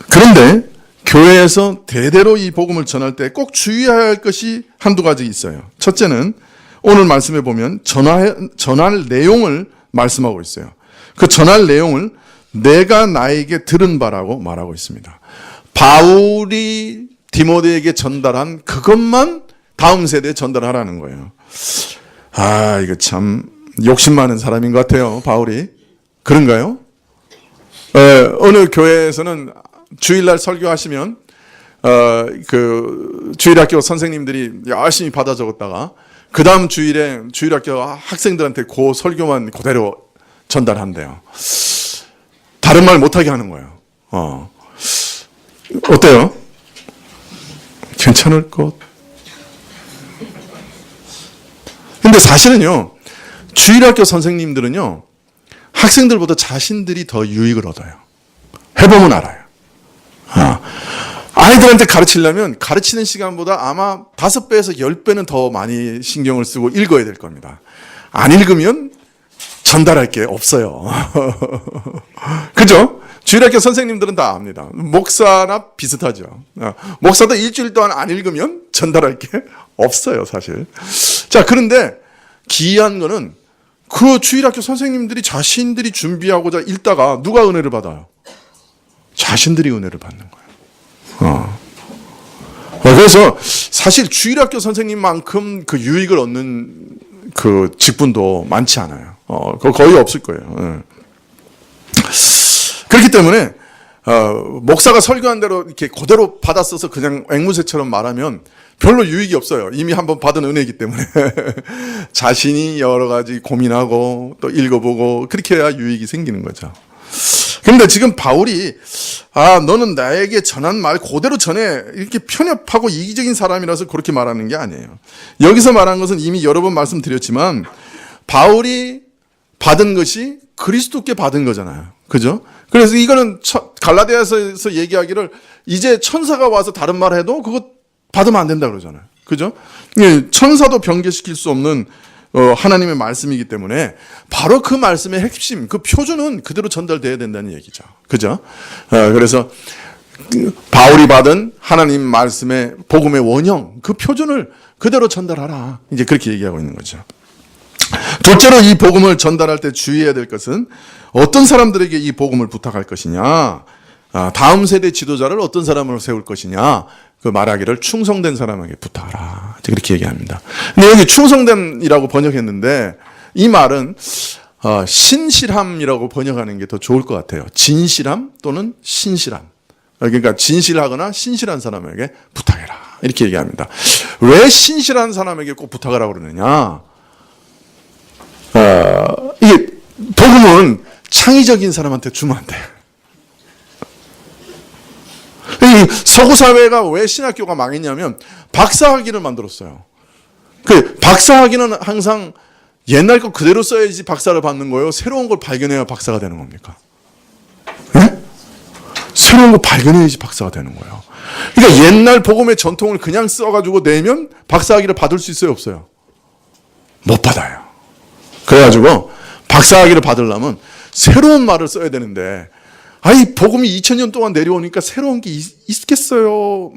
S1: 그런데 교회에서 대대로 이 복음을 전할 때 꼭 주의해야 할 것이 한두 가지 있어요. 첫째는 오늘 말씀에 보면 전할 내용을 말씀하고 있어요. 그 전할 내용을 내가 나에게 들은 바라고 말하고 있습니다. 바울이 디모데에게 전달한 그것만 다음 세대에 전달하라는 거예요. 이거 참 욕심 많은 사람인 것 같아요, 바울이. 그런가요? 어느 교회에서는 주일날 설교하시면 그 주일학교 선생님들이 열심히 받아 적었다가 그 다음 주일에 주일학교 학생들한테 그 설교만 그대로 전달한대요. 다른 말 못하게 하는 거예요. 어때요? 괜찮을 것? 근데 사실은요, 주일학교 선생님들은요, 학생들보다 자신들이 더 유익을 얻어요. 해보면 알아요. 아이들한테 가르치려면 가르치는 시간보다 아마 5배에서 10배는 더 많이 신경을 쓰고 읽어야 될 겁니다. 안 읽으면 전달할 게 없어요. 그죠? 주일학교 선생님들은 다 압니다. 목사나 비슷하죠. 목사도 일주일 동안 안 읽으면 전달할 게 없어요, 사실. 자, 그런데 기이한 거는 그 주일학교 선생님들이 자신들이 준비하고자 읽다가 누가 은혜를 받아요? 자신들이 은혜를 받는 거예요. 그래서 사실 주일학교 선생님만큼 그 유익을 얻는 그 직분도 많지 않아요. 거의 없을 거예요. 그렇기 때문에 목사가 설교한 대로 이렇게 그대로 받아 써서 그냥 앵무새처럼 말하면 별로 유익이 없어요. 이미 한번 받은 은혜이기 때문에 자신이 여러 가지 고민하고 또 읽어보고 그렇게 해야 유익이 생기는 거죠. 그런데 지금 바울이 너는 나에게 전한 말 그대로 전해, 이렇게 편협하고 이기적인 사람이라서 그렇게 말하는 게 아니에요. 여기서 말한 것은 이미 여러 번 말씀드렸지만 바울이 받은 것이 그리스도께 받은 거잖아요. 그죠? 그래서 이거는 갈라디아서에서 얘기하기를 이제 천사가 와서 다른 말 해도 그거 받으면 안 된다 그러잖아요. 그죠? 천사도 변개시킬 수 없는 하나님의 말씀이기 때문에 바로 그 말씀의 핵심, 그 표준은 그대로 전달돼야 된다는 얘기죠. 그죠? 그래서 바울이 받은 하나님 말씀의 복음의 원형, 그 표준을 그대로 전달하라. 이제 그렇게 얘기하고 있는 거죠. 둘째로 이 복음을 전달할 때 주의해야 될 것은 어떤 사람들에게 이 복음을 부탁할 것이냐, 다음 세대 지도자를 어떤 사람으로 세울 것이냐, 그 말하기를 충성된 사람에게 부탁하라. 그렇게 얘기합니다. 근데 여기 충성된이라고 번역했는데 이 말은 신실함이라고 번역하는 게 더 좋을 것 같아요. 진실함 또는 신실함. 그러니까 진실하거나 신실한 사람에게 부탁해라. 이렇게 얘기합니다. 왜 신실한 사람에게 꼭 부탁하라고 그러느냐? 이게 복음은 창의적인 사람한테 주면 안 돼요. 서구 사회가 왜 신학교가 망했냐면 박사학위를 만들었어요. 그 박사학위는 항상 옛날 거 그대로 써야지 박사를 받는 거예요. 새로운 걸 발견해야 박사가 되는 겁니까? 네? 새로운 거 발견해야지 박사가 되는 거예요. 그러니까 옛날 복음의 전통을 그냥 써가지고 내면 박사학위를 받을 수 있어요, 없어요? 못 받아요. 그래가지고 박사학위를 받으려면 새로운 말을 써야 되는데, 아니 복음이 2000년 동안 내려오니까 새로운 게 있겠어요?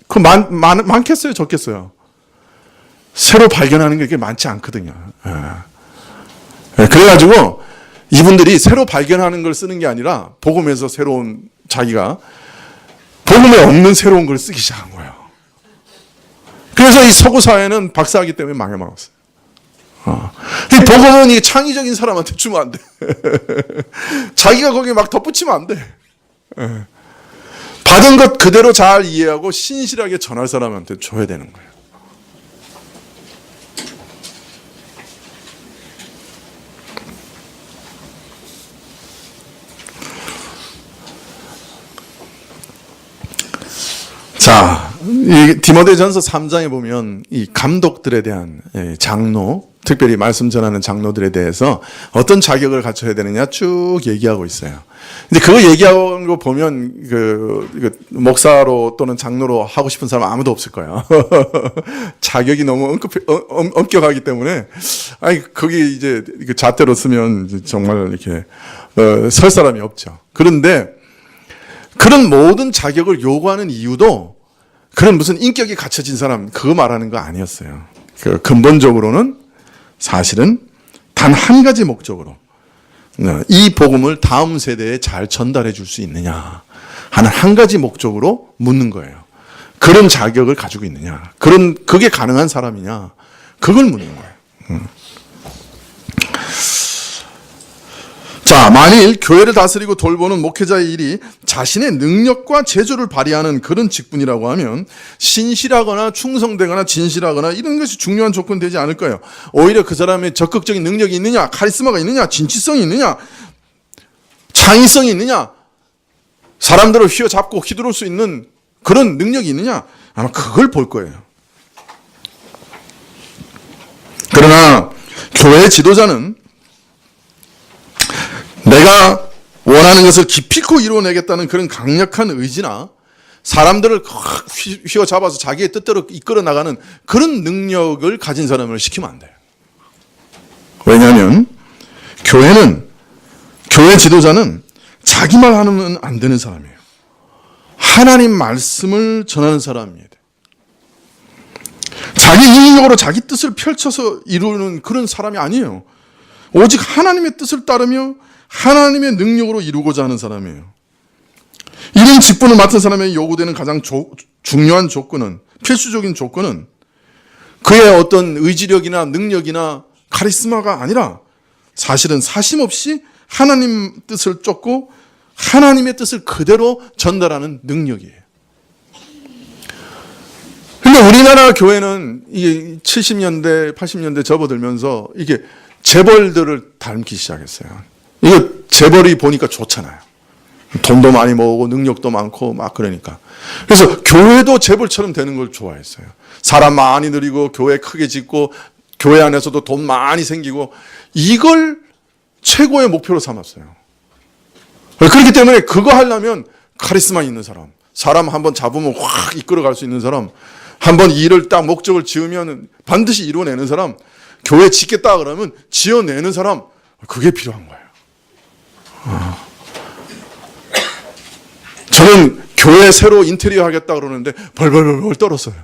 S1: 그 많겠어요, 적겠어요? 새로 발견하는 게 그렇게 많지 않거든요. 그래가지고 이분들이 새로 발견하는 걸 쓰는 게 아니라 복음에서 새로운, 자기가 복음에 없는 새로운 걸 쓰기 시작한 거예요. 그래서 이 서구 사회는 박사학위 때문에 망해먹었어요. 복음은 이 창의적인 사람한테 주면 안 돼. 자기가 거기에 막 덧붙이면 안 돼. 받은 것 그대로 잘 이해하고 신실하게 전할 사람한테 줘야 되는 거예요. 자, 이 디모데전서 3장에 보면 이 감독들에 대한 장로, 특별히 말씀 전하는 장로들에 대해서 어떤 자격을 갖춰야 되느냐 쭉 얘기하고 있어요. 근데 그거 얘기하는 거 보면 그 목사로 또는 장로로 하고 싶은 사람 아무도 없을 거예요. 자격이 너무 엄격하기 때문에, 아니 거기 이제 그 잣대로 쓰면 정말 이렇게 설 사람이 없죠. 그런데 그런 모든 자격을 요구하는 이유도 그런 무슨 인격이 갖춰진 사람 그거 말하는 거 아니었어요. 그 근본적으로는 사실은 단 한 가지 목적으로 이 복음을 다음 세대에 잘 전달해 줄 수 있느냐 하는 한 가지 목적으로 묻는 거예요. 그런 자격을 가지고 있느냐, 그게 가능한 사람이냐, 그걸 묻는 거예요. 자, 만일 교회를 다스리고 돌보는 목회자의 일이 자신의 능력과 재주를 발휘하는 그런 직분이라고 하면 신실하거나 충성되거나 진실하거나 이런 것이 중요한 조건 되지 않을 거예요. 오히려 그 사람의 적극적인 능력이 있느냐, 카리스마가 있느냐, 진취성이 있느냐, 창의성이 있느냐, 사람들을 휘어잡고 휘두를 수 있는 그런 능력이 있느냐, 아마 그걸 볼 거예요. 그러나 교회 지도자는 내가 원하는 것을 기필코 이루어내겠다는 그런 강력한 의지나 사람들을 휘어잡아서 자기의 뜻대로 이끌어 나가는 그런 능력을 가진 사람을 시키면 안 돼요. 왜냐하면 교회 지도자는 자기만 하면 안 되는 사람이에요. 하나님 말씀을 전하는 사람이에요. 자기 능력으로 자기 뜻을 펼쳐서 이루는 그런 사람이 아니에요. 오직 하나님의 뜻을 따르며 하나님의 능력으로 이루고자 하는 사람이에요. 이런 직분을 맡은 사람에게 요구되는 가장 중요한 조건은, 필수적인 조건은 그의 어떤 의지력이나 능력이나 카리스마가 아니라 사실은 사심없이 하나님 뜻을 쫓고 하나님의 뜻을 그대로 전달하는 능력이에요. 근데 우리나라 교회는 이게 70년대, 80년대 접어들면서 이게 재벌들을 닮기 시작했어요. 이거 재벌이 보니까 좋잖아요. 돈도 많이 모으고 능력도 많고 막 그러니까. 그래서 교회도 재벌처럼 되는 걸 좋아했어요. 사람 많이 늘리고 교회 크게 짓고 교회 안에서도 돈 많이 생기고 이걸 최고의 목표로 삼았어요. 그렇기 때문에 그거 하려면 카리스마 있는 사람 한번 잡으면 확 이끌어갈 수 있는 사람, 한번 일을 딱 목적을 지으면 반드시 이루어내는 사람, 교회 짓겠다 그러면 지어내는 사람, 그게 필요한 거예요. 저는 교회 새로 인테리어 하겠다 그러는데 벌벌벌 떨었어요.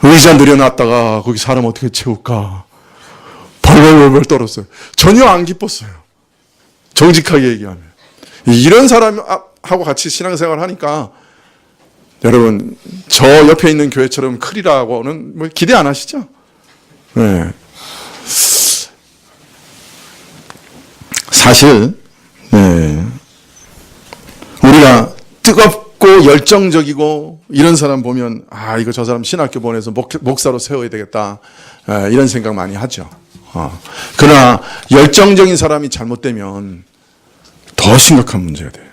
S1: 의자 늘여놨다가 거기 사람 어떻게 채울까? 벌벌벌 떨었어요. 전혀 안 기뻤어요. 정직하게 얘기하면. 이런 사람하고 같이 신앙생활을 하니까 여러분, 저 옆에 있는 교회처럼 크리라고는 뭐 기대 안 하시죠? 네. 사실 우리가 뜨겁고 열정적이고 이런 사람 보면 이거 저 사람 신학교 보내서 목사로 세워야 되겠다, 이런 생각 많이 하죠. 그러나 열정적인 사람이 잘못되면 더 심각한 문제가 돼요.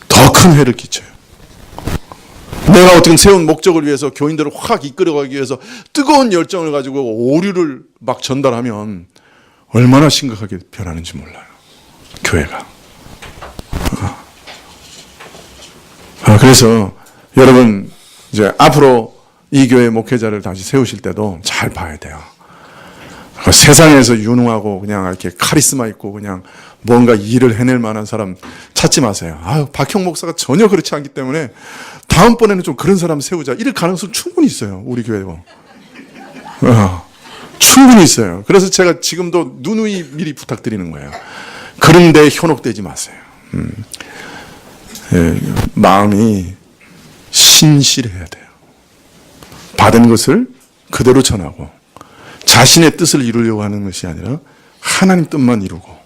S1: 더 큰 해를 끼쳐요. 내가 어떻게 세운 목적을 위해서 교인들을 확 이끌어가기 위해서 뜨거운 열정을 가지고 오류를 막 전달하면 얼마나 심각하게 변하는지 몰라요. 교회가. 그래서 여러분, 이제 앞으로 이 교회 목회자를 다시 세우실 때도 잘 봐야 돼요. 세상에서 유능하고 그냥 이렇게 카리스마 있고 그냥 뭔가 일을 해낼 만한 사람 찾지 마세요. 박형 목사가 전혀 그렇지 않기 때문에 다음번에는 좀 그런 사람 세우자, 이럴 가능성 충분히 있어요. 우리 교회도. 충분히 있어요. 그래서 제가 지금도 누누이 미리 부탁드리는 거예요. 그런데 현혹되지 마세요. 마음이 신실해야 돼요. 받은 것을 그대로 전하고 자신의 뜻을 이루려고 하는 것이 아니라 하나님 뜻만 이루고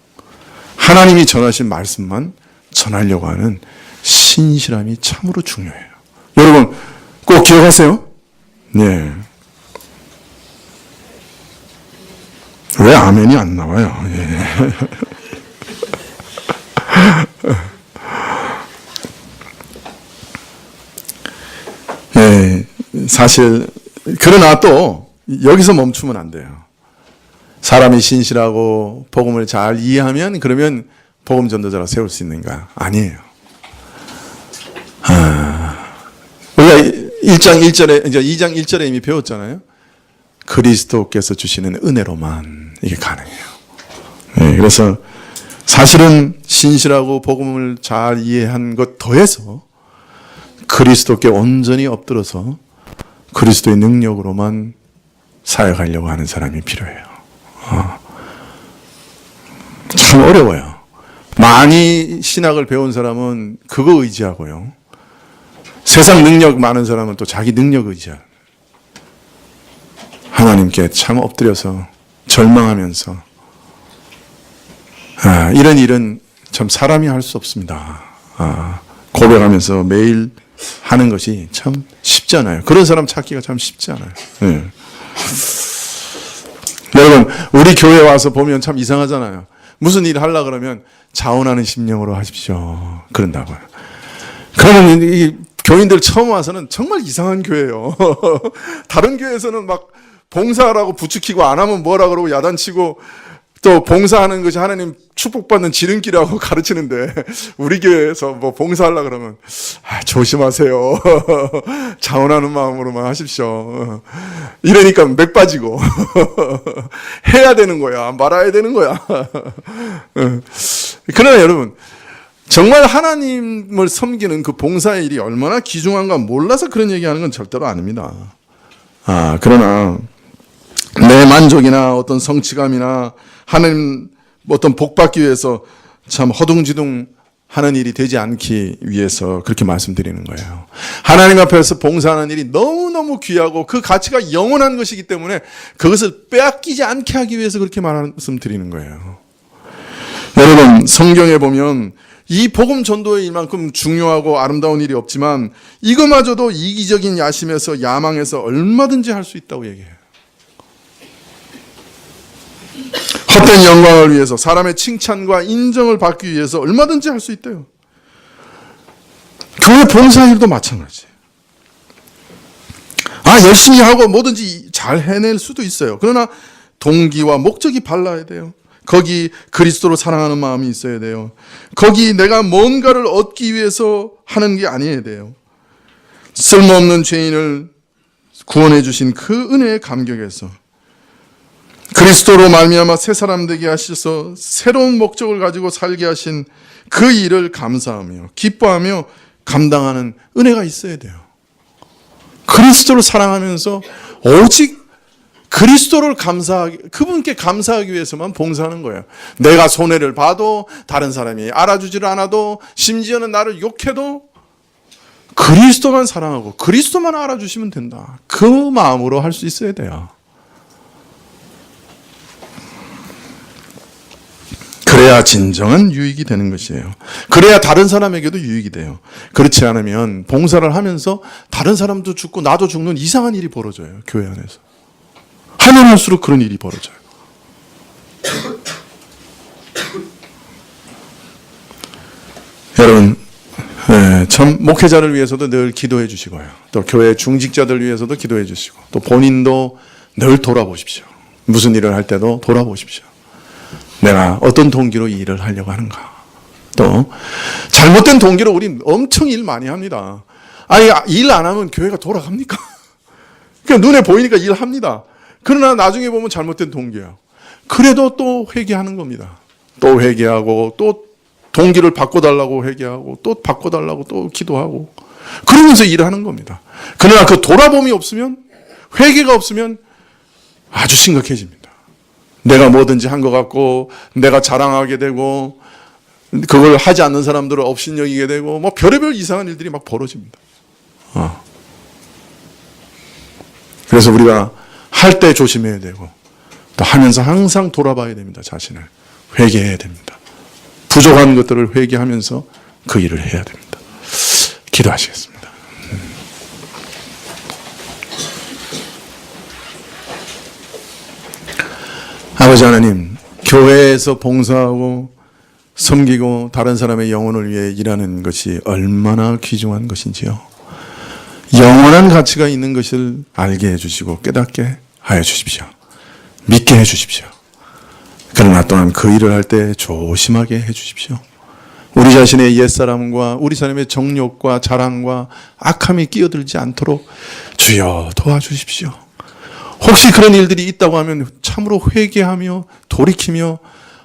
S1: 하나님이 전하신 말씀만 전하려고 하는 신실함이 참으로 중요해요. 여러분 꼭 기억하세요. 네. 왜 아멘이 안 나와요? 사실 그러나 또 여기서 멈추면 안 돼요. 사람이 신실하고 복음을 잘 이해하면 그러면 복음 전도자로 세울 수 있는가? 아니에요. 우리가 1장 1절에 이제 2장 1절에 이미 배웠잖아요. 그리스도께서 주시는 은혜로만 이게 가능해요. 그래서 사실은 신실하고 복음을 잘 이해한 것 더해서 그리스도께 온전히 엎드려서 그리스도의 능력으로만 사역하려고 하는 사람이 필요해요. 참 어려워요. 많이 신학을 배운 사람은 그거 의지하고요. 세상 능력 많은 사람은 또 자기 능력 의지하고 하나님께 참 엎드려서 절망하면서 이런 일은 참 사람이 할 수 없습니다. 고백하면서 매일 하는 것이 참 쉽지 않아요. 그런 사람 찾기가 참 쉽지 않아요. 네. 여러분 우리 교회 와서 보면 참 이상하잖아요. 무슨 일을 하려고 그러면 자원하는 심령으로 하십시오 그런다고요. 그러면 이 교인들 처음 와서는 정말 이상한 교회예요. 다른 교회에서는 막 봉사하라고 부추기고 안 하면 뭐라 그러고 야단치고 또 봉사하는 것이 하나님 축복받는 지름길이라고 가르치는데 우리 교회에서 뭐 봉사하려고 그러면 조심하세요. 자원하는 마음으로만 하십시오. 이러니까 맥 빠지고 해야 되는 거야 말아야 되는 거야. 그러나 여러분 정말 하나님을 섬기는 그 봉사의 일이 얼마나 귀중한가 몰라서 그런 얘기하는 건 절대로 아닙니다. 그러나 내 만족이나 어떤 성취감이나 하나님 어떤 복 받기 위해서 참 허둥지둥 하는 일이 되지 않기 위해서 그렇게 말씀드리는 거예요. 하나님 앞에서 봉사하는 일이 너무너무 귀하고 그 가치가 영원한 것이기 때문에 그것을 빼앗기지 않게 하기 위해서 그렇게 말씀드리는 거예요. 여러분 성경에 보면 이 복음 전도의 일만큼 중요하고 아름다운 일이 없지만 이거마저도 이기적인 야심에서 야망에서 얼마든지 할 수 있다고 얘기해요. 헛된 영광을 위해서 사람의 칭찬과 인정을 받기 위해서 얼마든지 할 수 있대요. 교회 봉사일도 마찬가지예요. 열심히 하고 뭐든지 잘 해낼 수도 있어요. 그러나 동기와 목적이 발라야 돼요. 거기 그리스도를 사랑하는 마음이 있어야 돼요. 거기 내가 뭔가를 얻기 위해서 하는 게 아니어야 돼요. 쓸모없는 죄인을 구원해 주신 그 은혜의 감격에서 그리스도로 말미암아 새 사람 되게 하셔서 새로운 목적을 가지고 살게 하신 그 일을 감사하며 기뻐하며 감당하는 은혜가 있어야 돼요. 그리스도를 사랑하면서 오직 그리스도를 그분께 감사하기 위해서만 봉사하는 거예요. 내가 손해를 봐도 다른 사람이 알아주지를 않아도 심지어는 나를 욕해도 그리스도만 사랑하고 그리스도만 알아주시면 된다. 그 마음으로 할 수 있어야 돼요. 그래야 진정한 유익이 되는 것이에요. 그래야 다른 사람에게도 유익이 돼요. 그렇지 않으면 봉사를 하면서 다른 사람도 죽고 나도 죽는 이상한 일이 벌어져요. 교회 안에서. 하면 할수록 그런 일이 벌어져요. 여러분, 참 목회자를 위해서도 늘 기도해 주시고요. 또 교회 중직자들 위해서도 기도해 주시고 또 본인도 늘 돌아보십시오. 무슨 일을 할 때도 돌아보십시오. 내가 어떤 동기로 이 일을 하려고 하는가. 또 잘못된 동기로 우리 엄청 일 많이 합니다. 아니 일 안 하면 교회가 돌아갑니까? 그냥 눈에 보이니까 일합니다. 그러나 나중에 보면 잘못된 동기예요. 그래도 또 회개하는 겁니다. 또 회개하고 또 동기를 바꿔달라고 회개하고 또 바꿔달라고 또 기도하고 그러면서 일을 하는 겁니다. 그러나 그 돌아봄이 없으면 회개가 없으면 아주 심각해집니다. 내가 뭐든지 한 것 같고 내가 자랑하게 되고 그걸 하지 않는 사람들을 업신여기게 되고 뭐 별의별 이상한 일들이 막 벌어집니다. 그래서 우리가 할 때 조심해야 되고 또 하면서 항상 돌아봐야 됩니다. 자신을 회개해야 됩니다. 부족한 것들을 회개하면서 그 일을 해야 됩니다. 기도하시겠습니다. 아버지 하나님, 교회에서 봉사하고 섬기고 다른 사람의 영혼을 위해 일하는 것이 얼마나 귀중한 것인지요. 영원한 가치가 있는 것을 알게 해주시고 깨닫게 하여 주십시오. 믿게 해주십시오. 그러나 또한 그 일을 할 때 조심하게 해주십시오. 우리 자신의 옛사람과 우리 사람의 정욕과 자랑과 악함이 끼어들지 않도록 주여 도와주십시오. 혹시 그런 일들이 있다고 하면 참으로 회개하며 돌이키며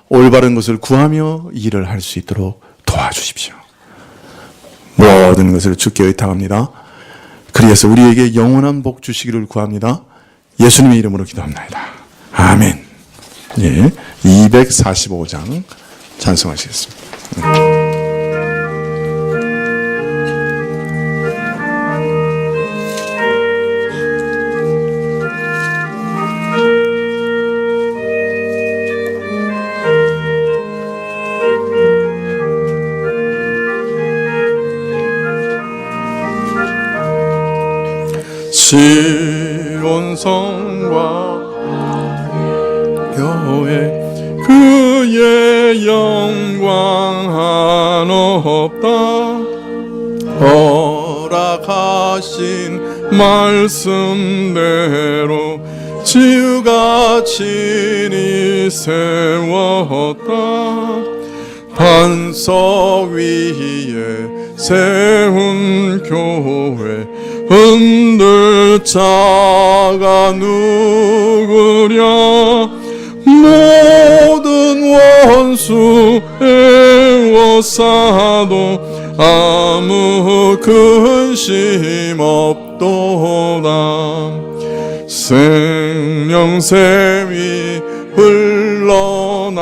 S1: 올바른 것을 구하며 일을 할 수 있도록 도와주십시오. 모든 것을 주께 의탁합니다. 그래서 우리에게 영원한 복 주시기를 구합니다. 예수님의 이름으로 기도합니다. 아멘. 예, 245장 찬송하시겠습니다. 시온 성과 교회 그의 영광 한없다. 허락하신 말씀대로 지우가 친히 세웠다. 반석 위에 세운 교회 흔들 자가 누구랴. 모든 원수 애워싸도 아무 근심 없도다. 생명샘이 흘러나와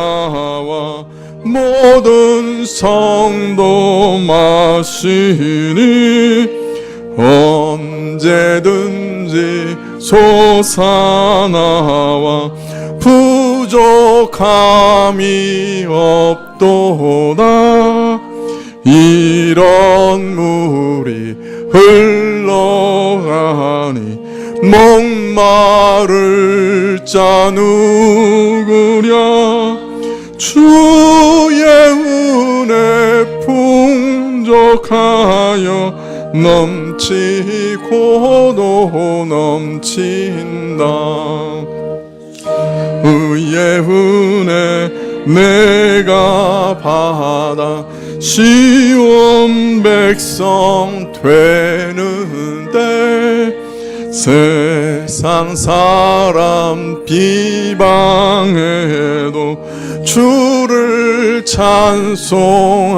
S1: 모든 성도 마시니 언제든지 솟아나와 부족함이 없도다. 이런 물이 흘러가니 목마를 자 누구랴. 주의 은혜 풍족하여 넘치고도 넘친다. 의의 은혜 내가 받아 시온 백성 되는데 세상 사람 비방해도 주를 찬송하리라.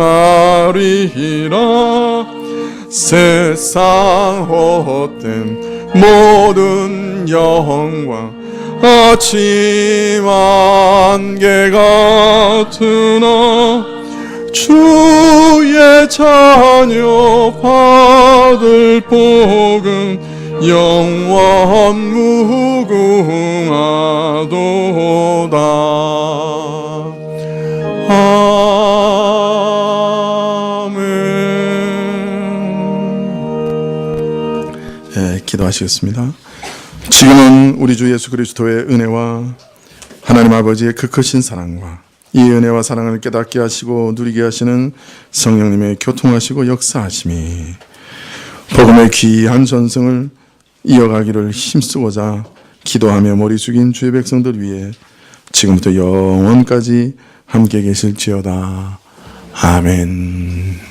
S1: 세상 헛된 모든 영광 아침 안개 같으나 주의 자녀 받을 복은 영원 무궁하도다. 아멘. 예, 기도하시겠습니다. 지금은 우리 주 예수 그리스도의 은혜와 하나님 아버지의 그 크신 사랑과 이 은혜와 사랑을 깨닫게 하시고 누리게 하시는 성령님의 교통하시고 역사하심이 복음의 귀한 전승을 이어가기를 힘쓰고자 기도하며 머리 숙인 주의 백성들 위해 지금부터 영원까지 함께 계실지어다. 아멘.